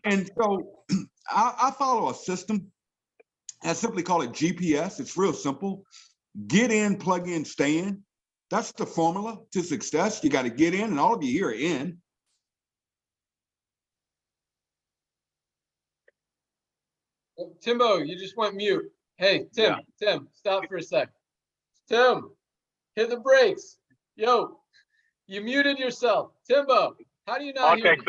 And so I follow a system. I simply call it GPS. It's real simple. Get in, plug in, stay in. That's the formula to success. You got to get in, and all of you here are in. Timbo, you just went mute. Hey, Tim, stop for a sec. Tim, hit the brakes. Yo, you muted yourself. Timbo, how do you not hear me?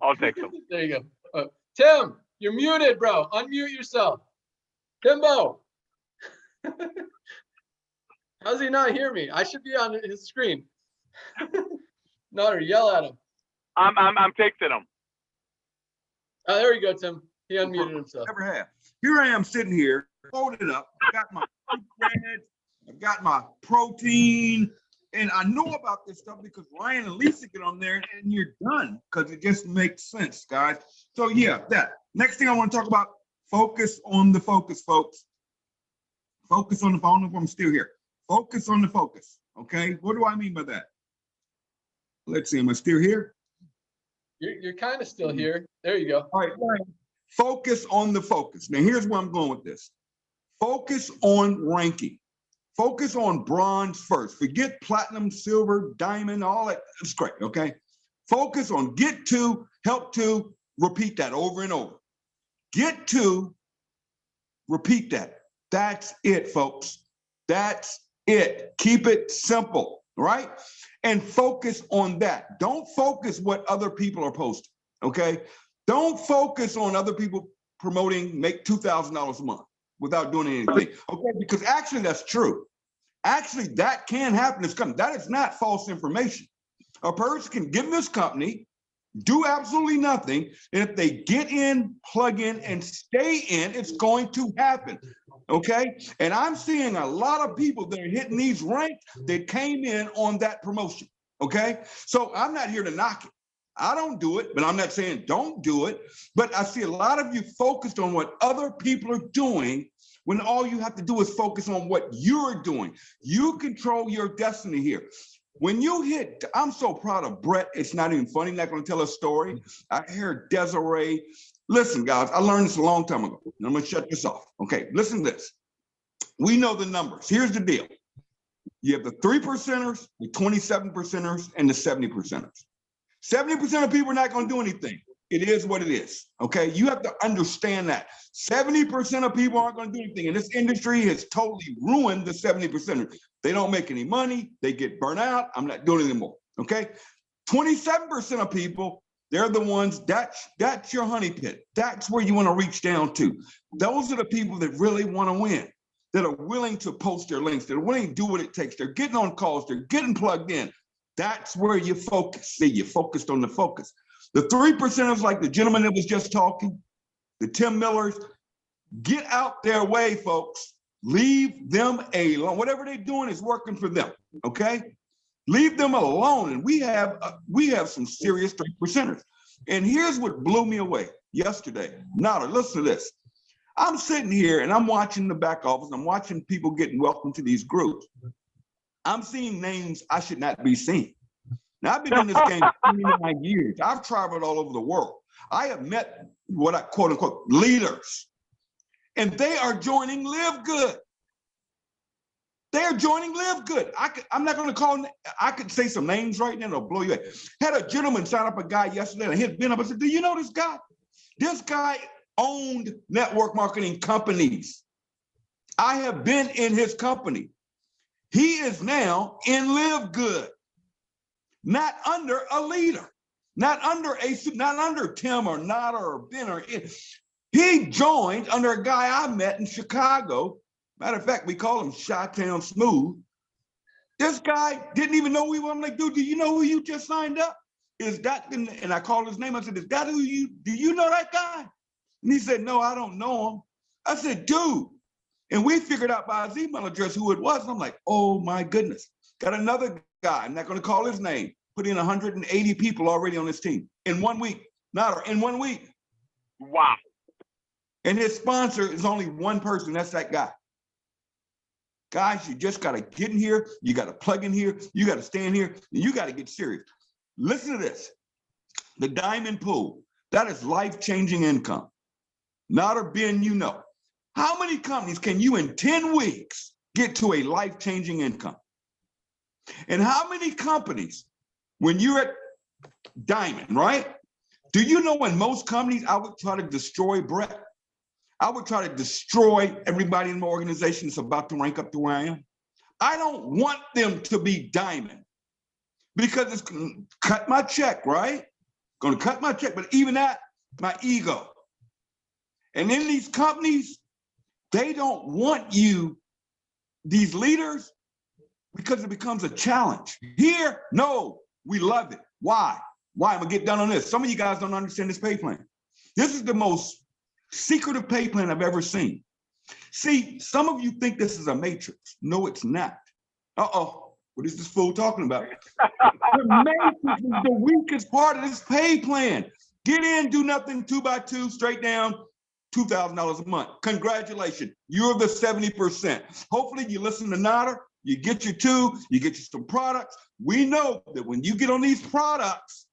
I'll take them. There you go. Tim, you're muted, bro. Unmute yourself. Timbo. How does he not hear me? I should be on his screen. Nutter, yell at him. I'm texting him. Oh, there you go, Tim. He unmuted himself. Never have. Here I am sitting here, folded up. I got my bread, I got my protein, and I know about this stuff because Ryan and Lisa get on there and you're done because it just makes sense, guys. So yeah, that. Next thing I want to talk about, focus on the focus, folks. Focus on the phone. If I'm still here. Focus on the focus. Okay. What do I mean by that? Let's see. Am I still here? You're kind of still here. There you go. All right. Focus on the focus. Now here's where I'm going with this. Focus on ranking. Focus on bronze first. Forget platinum, silver, diamond, all that. It's great. Okay. Focus on get to, help to, repeat that over and over. Get to, repeat that. That's it, folks. That's it. Keep it simple, right? And focus on that. Don't focus what other people are posting, okay? Don't focus on other people promoting make $2,000 a month without doing anything, okay? Because actually that's true. Actually, that can happen. That is not false information. A person can get in this company, do absolutely nothing, and if they get in, plug in, and stay in, it's going to happen. Okay, and I'm seeing a lot of people that are hitting these ranks that came in on that promotion. Okay, so I'm not here to knock it. I don't do it, but I'm not saying don't do it. But I see a lot of you focused on what other people are doing when all you have to do is focus on what you're doing. You control your destiny here. When you hit, I'm so proud of Brett. It's not even funny. I'm not going to tell a story. I heard Desiree. Listen, guys, I learned this a long time ago. I'm going to shut this off. Okay, listen to this. We know the numbers. Here's the deal. You have the 3%ers, the 27%ers, and the 70%ers. 70% of people are not going to do anything. It is what it is. Okay, you have to understand that. 70% of people aren't going to do anything. And this industry has totally ruined the 70%ers. They don't make any money. They get burnt out. I'm not doing it anymore. Okay, 27% of people, they're the ones, that's your honey pit. That's where you want to reach down to. Those are the people that really want to win, that are willing to post their links, that are willing to do what it takes. They're getting on calls. They're getting plugged in. That's where you focus. See, you focused on the focus. The 3%ers, like the gentleman that was just talking, the Tim Millers, get out their way, folks. Leave them alone. Whatever they're doing is working for them, okay? Leave them alone. And we have some serious 3%ers. And here's what blew me away yesterday. Nada, listen to this. I'm sitting here and I'm watching the back office. I'm watching people getting welcome to these groups. I'm seeing names I should not be seeing. Now, I've been in this game 29 years. I've traveled all over the world. I have met what I quote unquote leaders, and they are joining LiveGood. They're joining LiveGood. I'm not going to call, I could say some names right now, it'll blow you away. Had a gentleman sign up a guy yesterday, and he'd been up. I said, do you know this guy? This guy owned network marketing companies. I have been in his company. He is now in LiveGood, not under a leader, not under Tim or Nada or Ben or it. He joined under a guy I met in Chicago. Matter of fact, we call him Chi-Town Smooth. This guy didn't even know who he was. I'm like, dude, do you know who you just signed up? Is that, and I called his name. I said, is that who do you know that guy? And he said, no, I don't know him. I said, dude. And we figured out by his email address who it was. And I'm like, oh my goodness. Got another guy, I'm not going to call his name, put in 180 people already on his team in 1 week. Not in 1 week. Wow. And his sponsor is only one person. That's that guy. Guys, you just got to get in here. You got to plug in here. You got to stand here. And you got to get serious. Listen to this. The diamond pool, that is life-changing income. Not or Ben, you know. How many companies can you in 10 weeks get to a life-changing income? And how many companies, when you're at diamond, right? Do you know in most companies, I would try to destroy Brett? I would try to destroy everybody in my organization that's about to rank up to where I am. I don't want them to be diamond because it's going to cut my check, right? Going to cut my check, but even that, my ego. And in these companies, they don't want you, these leaders, because it becomes a challenge. Here, no, we love it. Why? Why? I'm gonna get done on this. Some of you guys don't understand this pay plan. This is the most secretive pay plan I've ever seen. See, some of you think this is a matrix. No, it's not. Uh-oh, what is this fool talking about? The matrix is the weakest part of this pay plan. Get in, do nothing, 2x2, straight down, $2,000 a month. Congratulations, you're the 70%. Hopefully you listen to Nader, you get your two, you get you some products. We know that when you get on these products,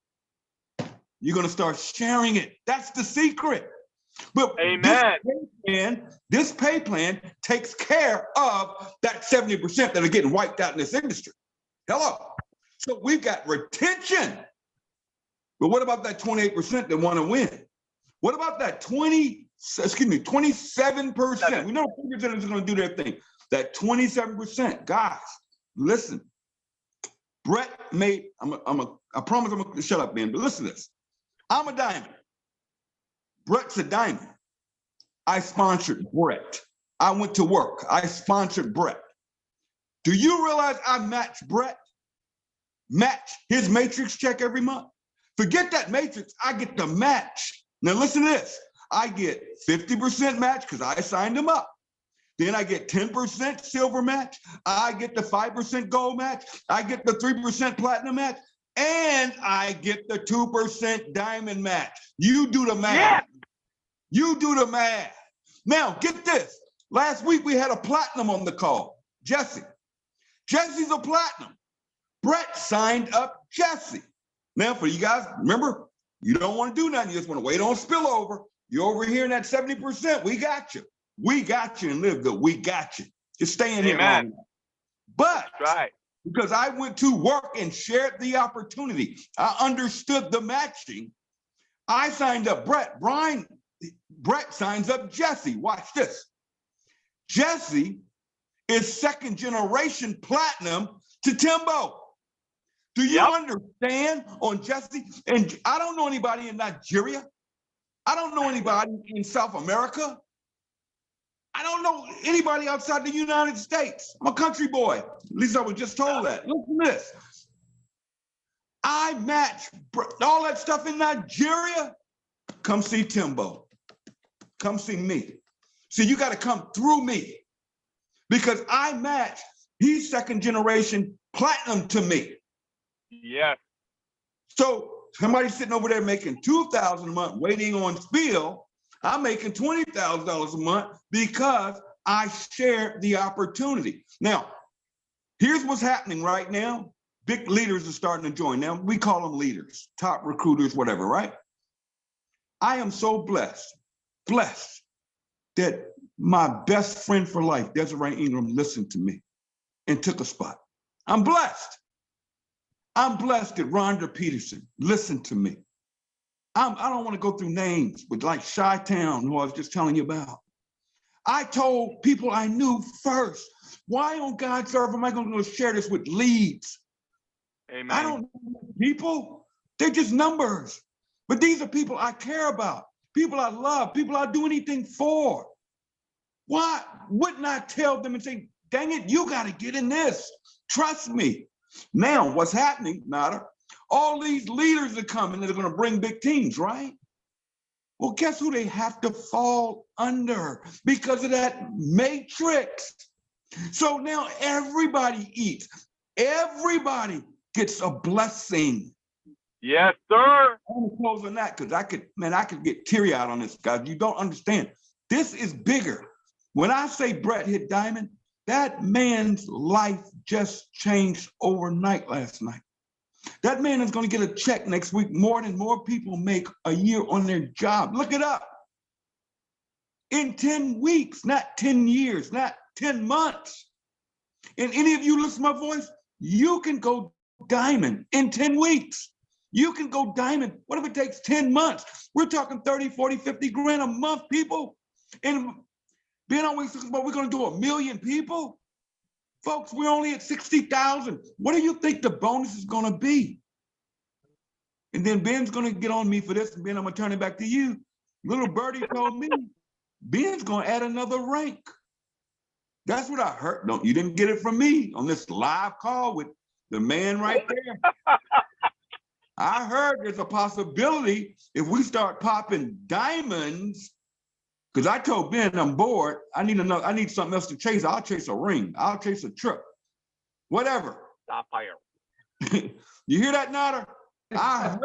you're gonna start sharing it. That's the secret. But Amen. This pay plan takes care of that 70% that are getting wiped out in this industry. Hello. So we've got retention. But what about that 28% that want to win? What about that 27%? We know percenters are going to do their thing. That 27%, guys, listen. Brett made, I promise I'm gonna shut up, man, but listen to this. I'm a diamond. Brett's a diamond. I sponsored Brett. I went to work. I sponsored Brett. Do you realize I match Brett? Match his matrix check every month? Forget that matrix, I get the match. Now listen to this. I get 50% match because I signed him up. Then I get 10% silver match. I get the 5% gold match. I get the 3% platinum match. And I get the 2% diamond match. You do the math. Yeah. You do the math. Now, get this. Last week, we had a platinum on the call. Jesse. Jesse's a platinum. Brett signed up Jesse. Now, for you guys, remember, you don't want to do nothing. You just want to wait on spillover. You're over here in that 70%. We got you. We got you and LiveGood. We got you. Just stay in here. Long. But that's right. Because I went to work and shared the opportunity, I understood the matching. I signed up Brett. Brett signs up Jesse. Watch this. Jesse is second generation platinum to Timbo. Do you understand on Jesse? And I don't know anybody in Nigeria. I don't know anybody in South America. I don't know anybody outside the United States. I'm a country boy. At least I was just told that. Listen to this. I match all that stuff in Nigeria. Come see Timbo. Come see me. See, you got to come through me because I match. He's second generation platinum to me. Yes. So somebody sitting over there making $2,000 a month waiting on spill. I'm making $20,000 a month because I shared the opportunity. Now, here's what's happening right now. Big leaders are starting to join. Now, we call them leaders, top recruiters, whatever, right? I am so blessed that my best friend for life, Desiree Ingram, listened to me and took a spot. I'm blessed. I'm blessed that Rhonda Peterson listened to me. I don't want to go through names, but like Chi-Town, who I was just telling you about. I told people I knew first, why on God's earth am I going to share this with leads? Amen. I don't know people. They're just numbers. But these are people I care about, people I love, people I'll do anything for. Why wouldn't I tell them and say, dang it, you got to get in this. Trust me. Now, what's happening, Nader? All these leaders are coming that are going to bring big teams, right? Well, guess who they have to fall under because of that matrix. So now everybody eats. Everybody gets a blessing. Yes, sir. I'm closing that because I could get teary-eyed on this, guys. You don't understand. This is bigger. When I say Brett hit diamond, that man's life just changed overnight last night. That man is going to get a check next week more than more people make a year on their job. Look it up. In 10 weeks, not 10 years, not 10 months. And any of you listen to my voice, you can go diamond in 10 weeks. You can go diamond. What if it takes 10 months? We're talking 30, 40, 50 grand a month, people. And being always talking about we're going to do 1 million people. Folks, we're only at 60,000. What do you think the bonus is going to be? And then Ben's going to get on me for this. And Ben, I'm going to turn it back to you. Little birdie told me, Ben's going to add another rank. That's what I heard. No, you didn't get it from me on this live call with the man right there. I heard there's a possibility if we start popping diamonds, because I told Ben I'm bored. I need something else to chase. I'll chase a ring. I'll chase a truck. Whatever. Stop fire. You hear that, Nader? I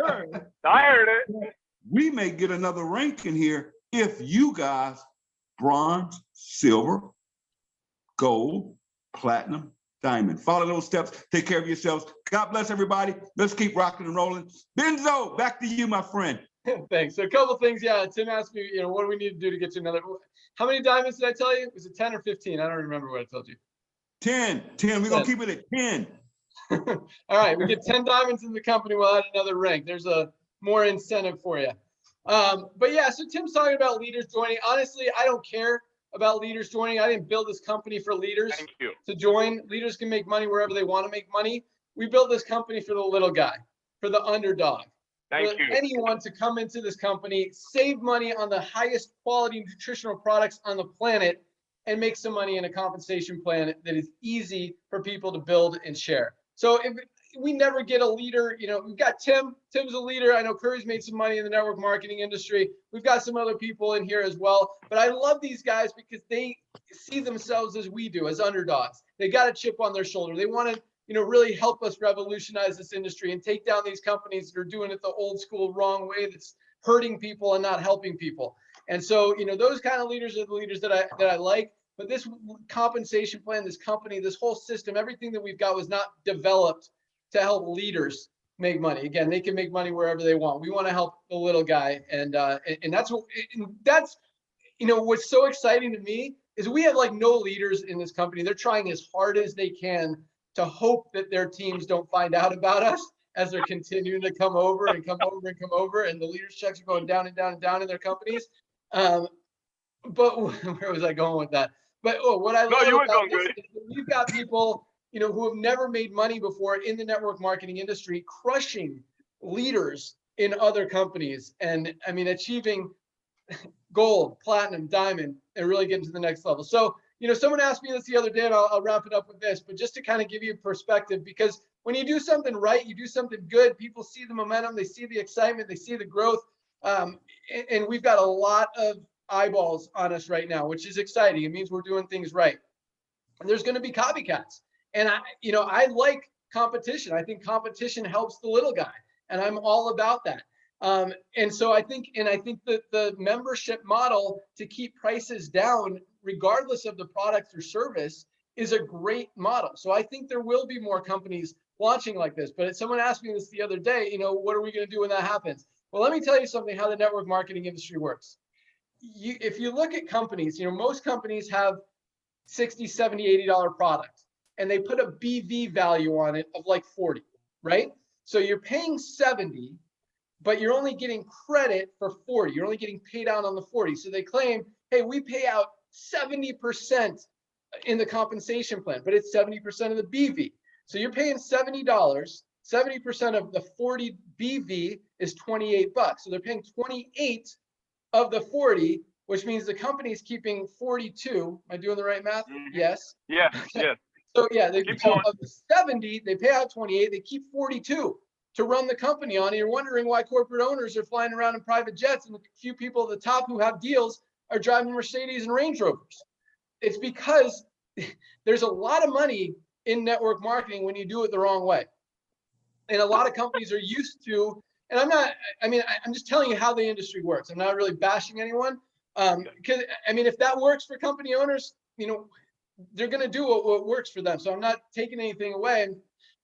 heard it. We may get another ranking here if you guys bronze, silver, gold, platinum, diamond. Follow those steps. Take care of yourselves. God bless everybody. Let's keep rocking and rolling. Benzo, back to you, my friend. Thanks. So a couple things. Yeah, Tim asked me, what do we need to do to get to another? How many diamonds did I tell you? Was it 10 or 15? I don't remember what I told you. 10. We're going to keep it at 10. All right, we get 10 diamonds in the company. We'll add another rank. There's a more incentive for you. But yeah, so Tim's talking about leaders joining. Honestly, I don't care about leaders joining. I didn't build this company for leaders to join. Leaders can make money wherever they want to make money. We built this company for the little guy, for the underdog. For anyone to come into this company, save money on the highest quality nutritional products on the planet, and make some money in a compensation plan that is easy for people to build and share. So if we never get a leader, we've got Tim. Tim's a leader. I know Curry's made some money in the network marketing industry. We've got some other people in here as well. But I love these guys because they see themselves as we do, as underdogs. They got a chip on their shoulder. They want to, really help us revolutionize this industry and take down these companies that are doing it the old school wrong way that's hurting people and not helping people. And so, those kind of leaders are the leaders that I like. But this compensation plan, this company, this whole system, everything that we've got was not developed to help leaders make money. Again, they can make money wherever they want. We want to help the little guy, and that's what's so exciting to me is we have like no leaders in this company. They're trying as hard as they can to hope that their teams don't find out about us as they're continuing to come over, and the leaders checks are going down and down and down in their companies. But where was I going with that? But what I love about this is we've got people, who have never made money before in the network marketing industry, crushing leaders in other companies, and achieving gold, platinum, diamond, and really getting to the next level. So, someone asked me this the other day, and I'll wrap it up with this, but just to kind of give you perspective, because when you do something right, you do something good, people see the momentum, they see the excitement, they see the growth, and we've got a lot of eyeballs on us right now, which is exciting. It means we're doing things right. And there's going to be copycats. And I like competition. I think competition helps the little guy, and I'm all about that. And so I think that the membership model to keep prices down, regardless of the product or service, is a great model. So I think there will be more companies launching like this. But someone asked me this the other day, what are we going to do when that happens? Well, let me tell you something, how the network marketing industry works. If you look at companies, most companies have $60, $70, $80 products, and they put a BV value on it of like 40, right? So you're paying 70, but you're only getting credit for 40. You're only getting paid out on the 40. So they claim, hey, we pay out 70% in the compensation plan, but it's 70% of the BV. So you're paying $70. 70% of the 40 BV is 28 bucks. So they're paying 28 of the 40, which means the company is keeping 42. Am I doing the right math? Mm-hmm. Yes. Yeah. Yeah. So yeah, of the 70, they pay out 28. They keep 42 to run the company on. And you're wondering why corporate owners are flying around in private jets, and the few people at the top who have deals are driving Mercedes and Range Rovers. It's because there's a lot of money in network marketing when you do it the wrong way. And a lot of companies are used to, and I'm just telling you how the industry works. I'm not really bashing anyone. Because if that works for company owners, they're going to do what works for them. So I'm not taking anything away. I'm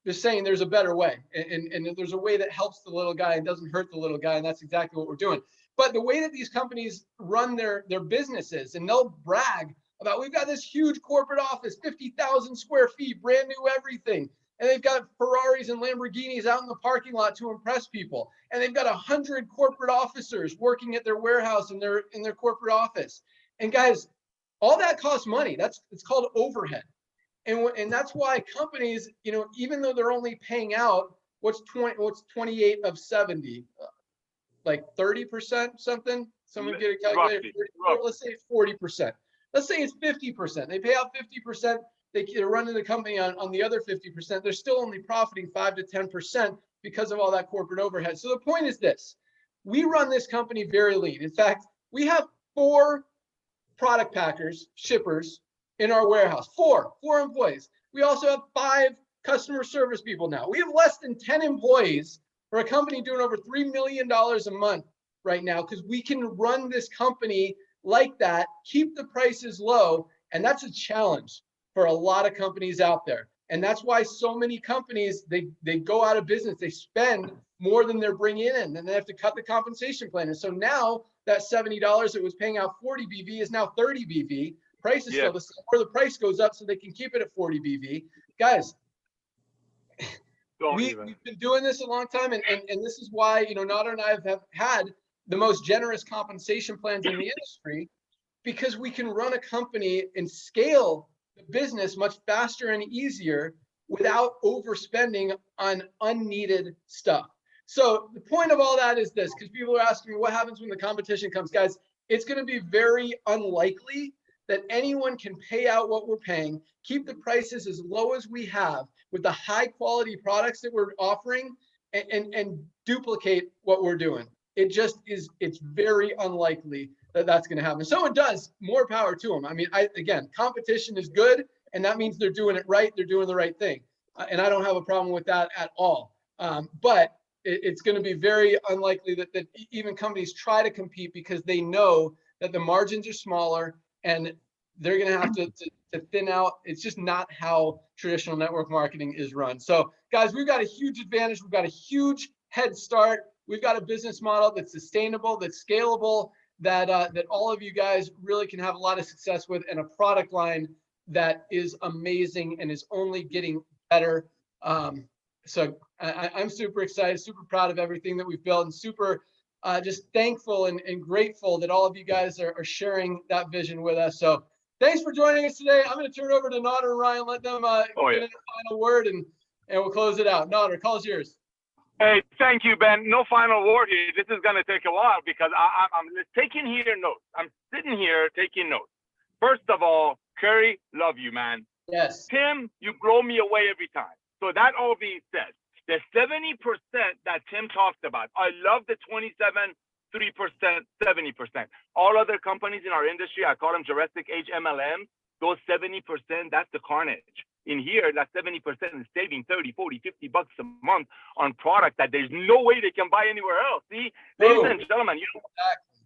just saying there's a better way. And there's a way that helps the little guy and doesn't hurt the little guy. And that's exactly what we're doing. But the way that these companies run their businesses, and they'll brag about, we've got this huge corporate office, 50,000 square feet, brand new everything. And they've got Ferraris and Lamborghinis out in the parking lot to impress people. And they've got 100 corporate officers working at their warehouse in their corporate office. And guys, all that costs money. It's called overhead. And that's why companies, even though they're only paying out, what's 28 of 70, like 30% something? Someone get a calculator. Let's say 40%. let's say it's 50%. They pay out 50%. They're running the company on the other 50%. They're still only profiting 5 to 10% because of all that corporate overhead. So the point is this: we run this company very lean. In fact, we have 4 product packers, shippers in our warehouse, 4 employees. We also have 5 customer service people now. We have less than 10 employees for a company doing over $3 million a month right now, because we can run this company like that, keep the prices low. And that's a challenge for a lot of companies out there. And that's why so many companies, they go out of business. They spend more than they're bringing in, and they have to cut the compensation plan. And so now that $70 that was paying out 40 BV is now 30 BV. Price is still the same, or the price goes up so they can keep it at 40 BV. Guys, we've been doing this a long time, and this is why, you know, Nader and I have had the most generous compensation plans in the industry, because we can run a company and scale the business much faster and easier without overspending on unneeded stuff. So the point of all that is this, because people are asking me what happens when the competition comes. Guys, it's going to be very unlikely that anyone can pay out what we're paying, keep the prices as low as we have with the high quality products that we're offering, and duplicate what we're doing. It just is, it's very unlikely that that's going to happen. So it does, more power to them. I mean, again, competition is good, and that means they're doing it right. They're doing the right thing. And I don't have a problem with that at all. But it's going to be very unlikely that even companies try to compete, because they know that the margins are smaller and they're going to have to thin out. It's just not how traditional network marketing is run. So guys, we've got a huge advantage. We've got a huge head start. We've got a business model that's sustainable, that's scalable, that all of you guys really can have a lot of success with, and a product line that is amazing and is only getting better. So I'm super excited, super proud of everything that we've built, and super just thankful and grateful that all of you guys are sharing that vision with us. So thanks for joining us today. I'm going to turn it over to Nader and Ryan, let them get in a final word, and we'll close it out. Nader, call's yours. Hey, thank you, Ben. No final word here. This is going to take a while, because I'm taking here notes. I'm sitting here taking notes. First of all, Curry, love you, man. Yes. Tim, you blow me away every time. So that all being said, the 70% that Tim talked about, I love the 27, 3%, 70%. All other companies in our industry, I call them Jurassic Age MLM, those 70%, that's the carnage. In here, that 70% is saving 30, 40, 50 bucks a month on product that there's no way they can buy anywhere else. See, ladies and gentlemen, you know,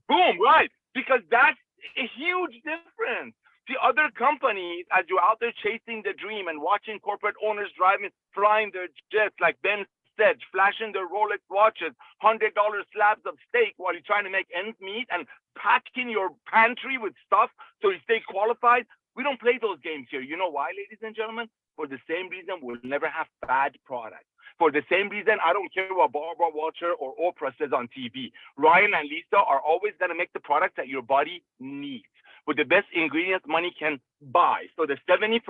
boom, right? Because that's a huge difference. See, other companies, as you're out there chasing the dream and watching corporate owners driving, flying their jets, like Ben said, flashing their Rolex watches, $100 slabs of steak while you're trying to make ends meet, and packing your pantry with stuff so you stay qualified. We don't play those games here. You know why, ladies and gentlemen? For the same reason we'll never have bad products. For the same reason, I don't care what Barbara Walters or Oprah says on TV. Ryan and Lisa are always going to make the products that your body needs with the best ingredients money can buy. So the 70%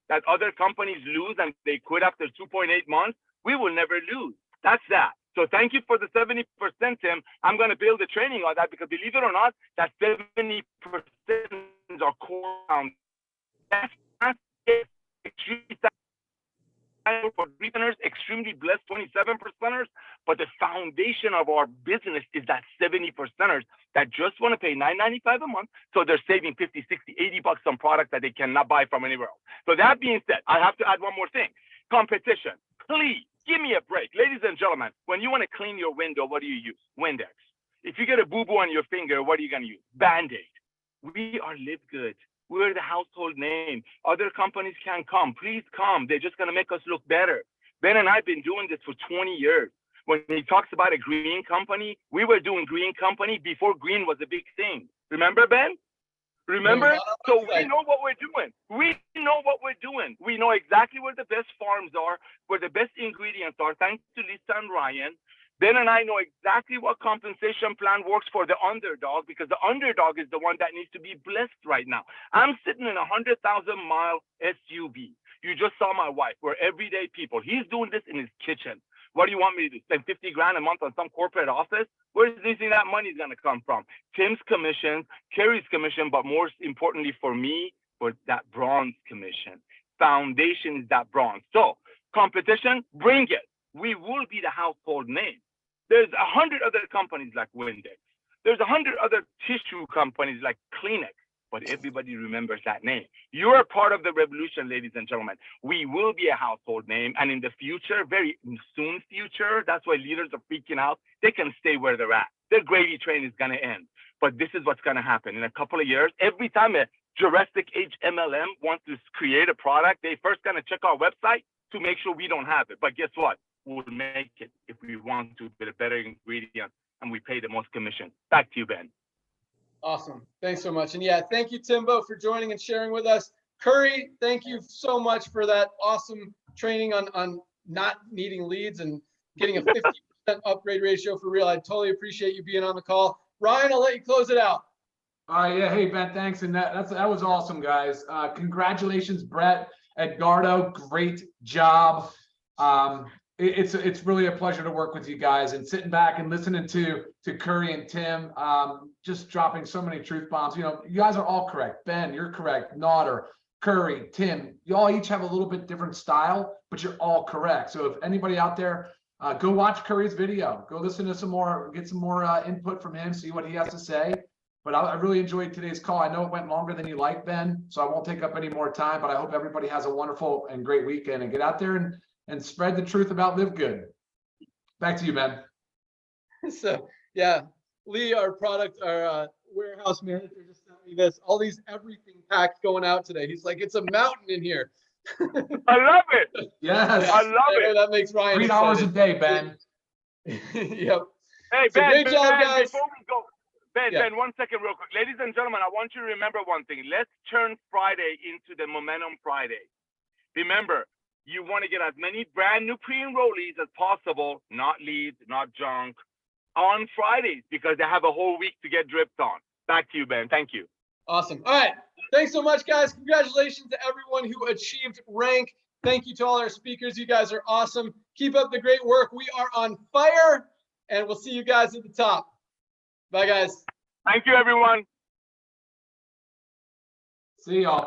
that other companies lose and they quit after 2.8 months, we will never lose. That's that. So thank you for the 70%, Tim. I'm going to build the training on that, because believe it or not, that 70% is our core foundation. That's extremely for 3%ers, extremely blessed 27%ers, but the foundation of our business is that 70%ers that just want to pay $9.95 a month, so they're saving 50, 60, 80 bucks on products that they cannot buy from anywhere else. So that being said, I have to add one more thing. Competition. Please give me a break. Ladies and gentlemen, when you want to clean your window, what do you use? Windex. If you get a boo-boo on your finger, what are you going to use? Band-Aid. We are LiveGood. We're the household name. Other companies can come. Please come. They're just going to make us look better. Ben and I have been doing this for 20 years. When he talks about a green company, we were doing green company before green was a big thing. Remember, Ben? Remember? So we know what we're doing. We know what we're doing. We know exactly where the best farms are, where the best ingredients are, thanks to Lisa and Ryan. Ben and I know exactly what compensation plan works for the underdog, because the underdog is the one that needs to be blessed right now. I'm sitting in a 100,000-mile SUV. You just saw my wife. We're everyday people. He's doing this in his kitchen What do you want me to do? Spend 50 grand a month on some corporate office? Where do you think that money's going to come from? Tim's commission, Kerry's commission, but more importantly for me, for that bronze commission. Foundation is that bronze. So competition, bring it. We will be the household name. There's 100 other companies like Windex. There's 100 other tissue companies like Kleenex, but everybody remembers that name. You are part of the revolution, ladies and gentlemen. We will be a household name, and in the future, very soon future, that's why leaders are freaking out. They can stay where they're at. Their gravy train is going to end. But this is what's going to happen. In a couple of years, every time a Jurassic Age MLM wants to create a product, they first going to check our website to make sure we don't have it. But guess what? We'll make it if we want to with a better ingredient, and we pay the most commission. Back to you, Ben. Awesome. Thanks so much. And yeah, thank you, Timbo, for joining and sharing with us. Curry, thank you so much for that awesome training on not needing leads and getting a 50% upgrade ratio for real. I totally appreciate you being on the call. Ryan, I'll let you close it out. Yeah. Hey, Ben, thanks. And that was awesome, guys. Congratulations, Brett, Edgardo. Great job. It's really a pleasure to work with you guys and sitting back and listening to Curry and Tim, just dropping so many truth bombs. You know, you guys are all correct. Ben, you're correct. Nodder, Curry, Tim, you all each have a little bit different style, but you're all correct. So if anybody out there, go watch Curry's video, go listen to some more, get some more input from him, see what he has to say. But I really enjoyed today's call. I know it went longer than you like, Ben, so I won't take up any more time, but I hope everybody has a wonderful and great weekend, and get out there and spread the truth about LiveGood. Back to you, Ben. So yeah, Lee, our warehouse manager, just sent me this, all these everything packs going out today. He's like, it's a mountain in here. I love it. Yes. I love it. That makes Ryan 3 hours a excited. day, Ben. Yep. Hey, So Ben, great job, Ben, guys. before we go, Ben, Yeah. Ben, 1 second real quick. Ladies and gentlemen, I want you to remember one thing. Let's turn Friday into the Momentum Friday. Remember, you want to get as many brand new pre-enrollees as possible, not leads, not junk, on Fridays, because they have a whole week to get dripped on. Back to you, Ben. Thank you. Awesome. All right. Thanks so much, guys. Congratulations to everyone who achieved rank. Thank you to all our speakers. You guys are awesome. Keep up the great work. We are on fire, and we'll see you guys at the top. Bye, guys. Thank you, everyone. See y'all.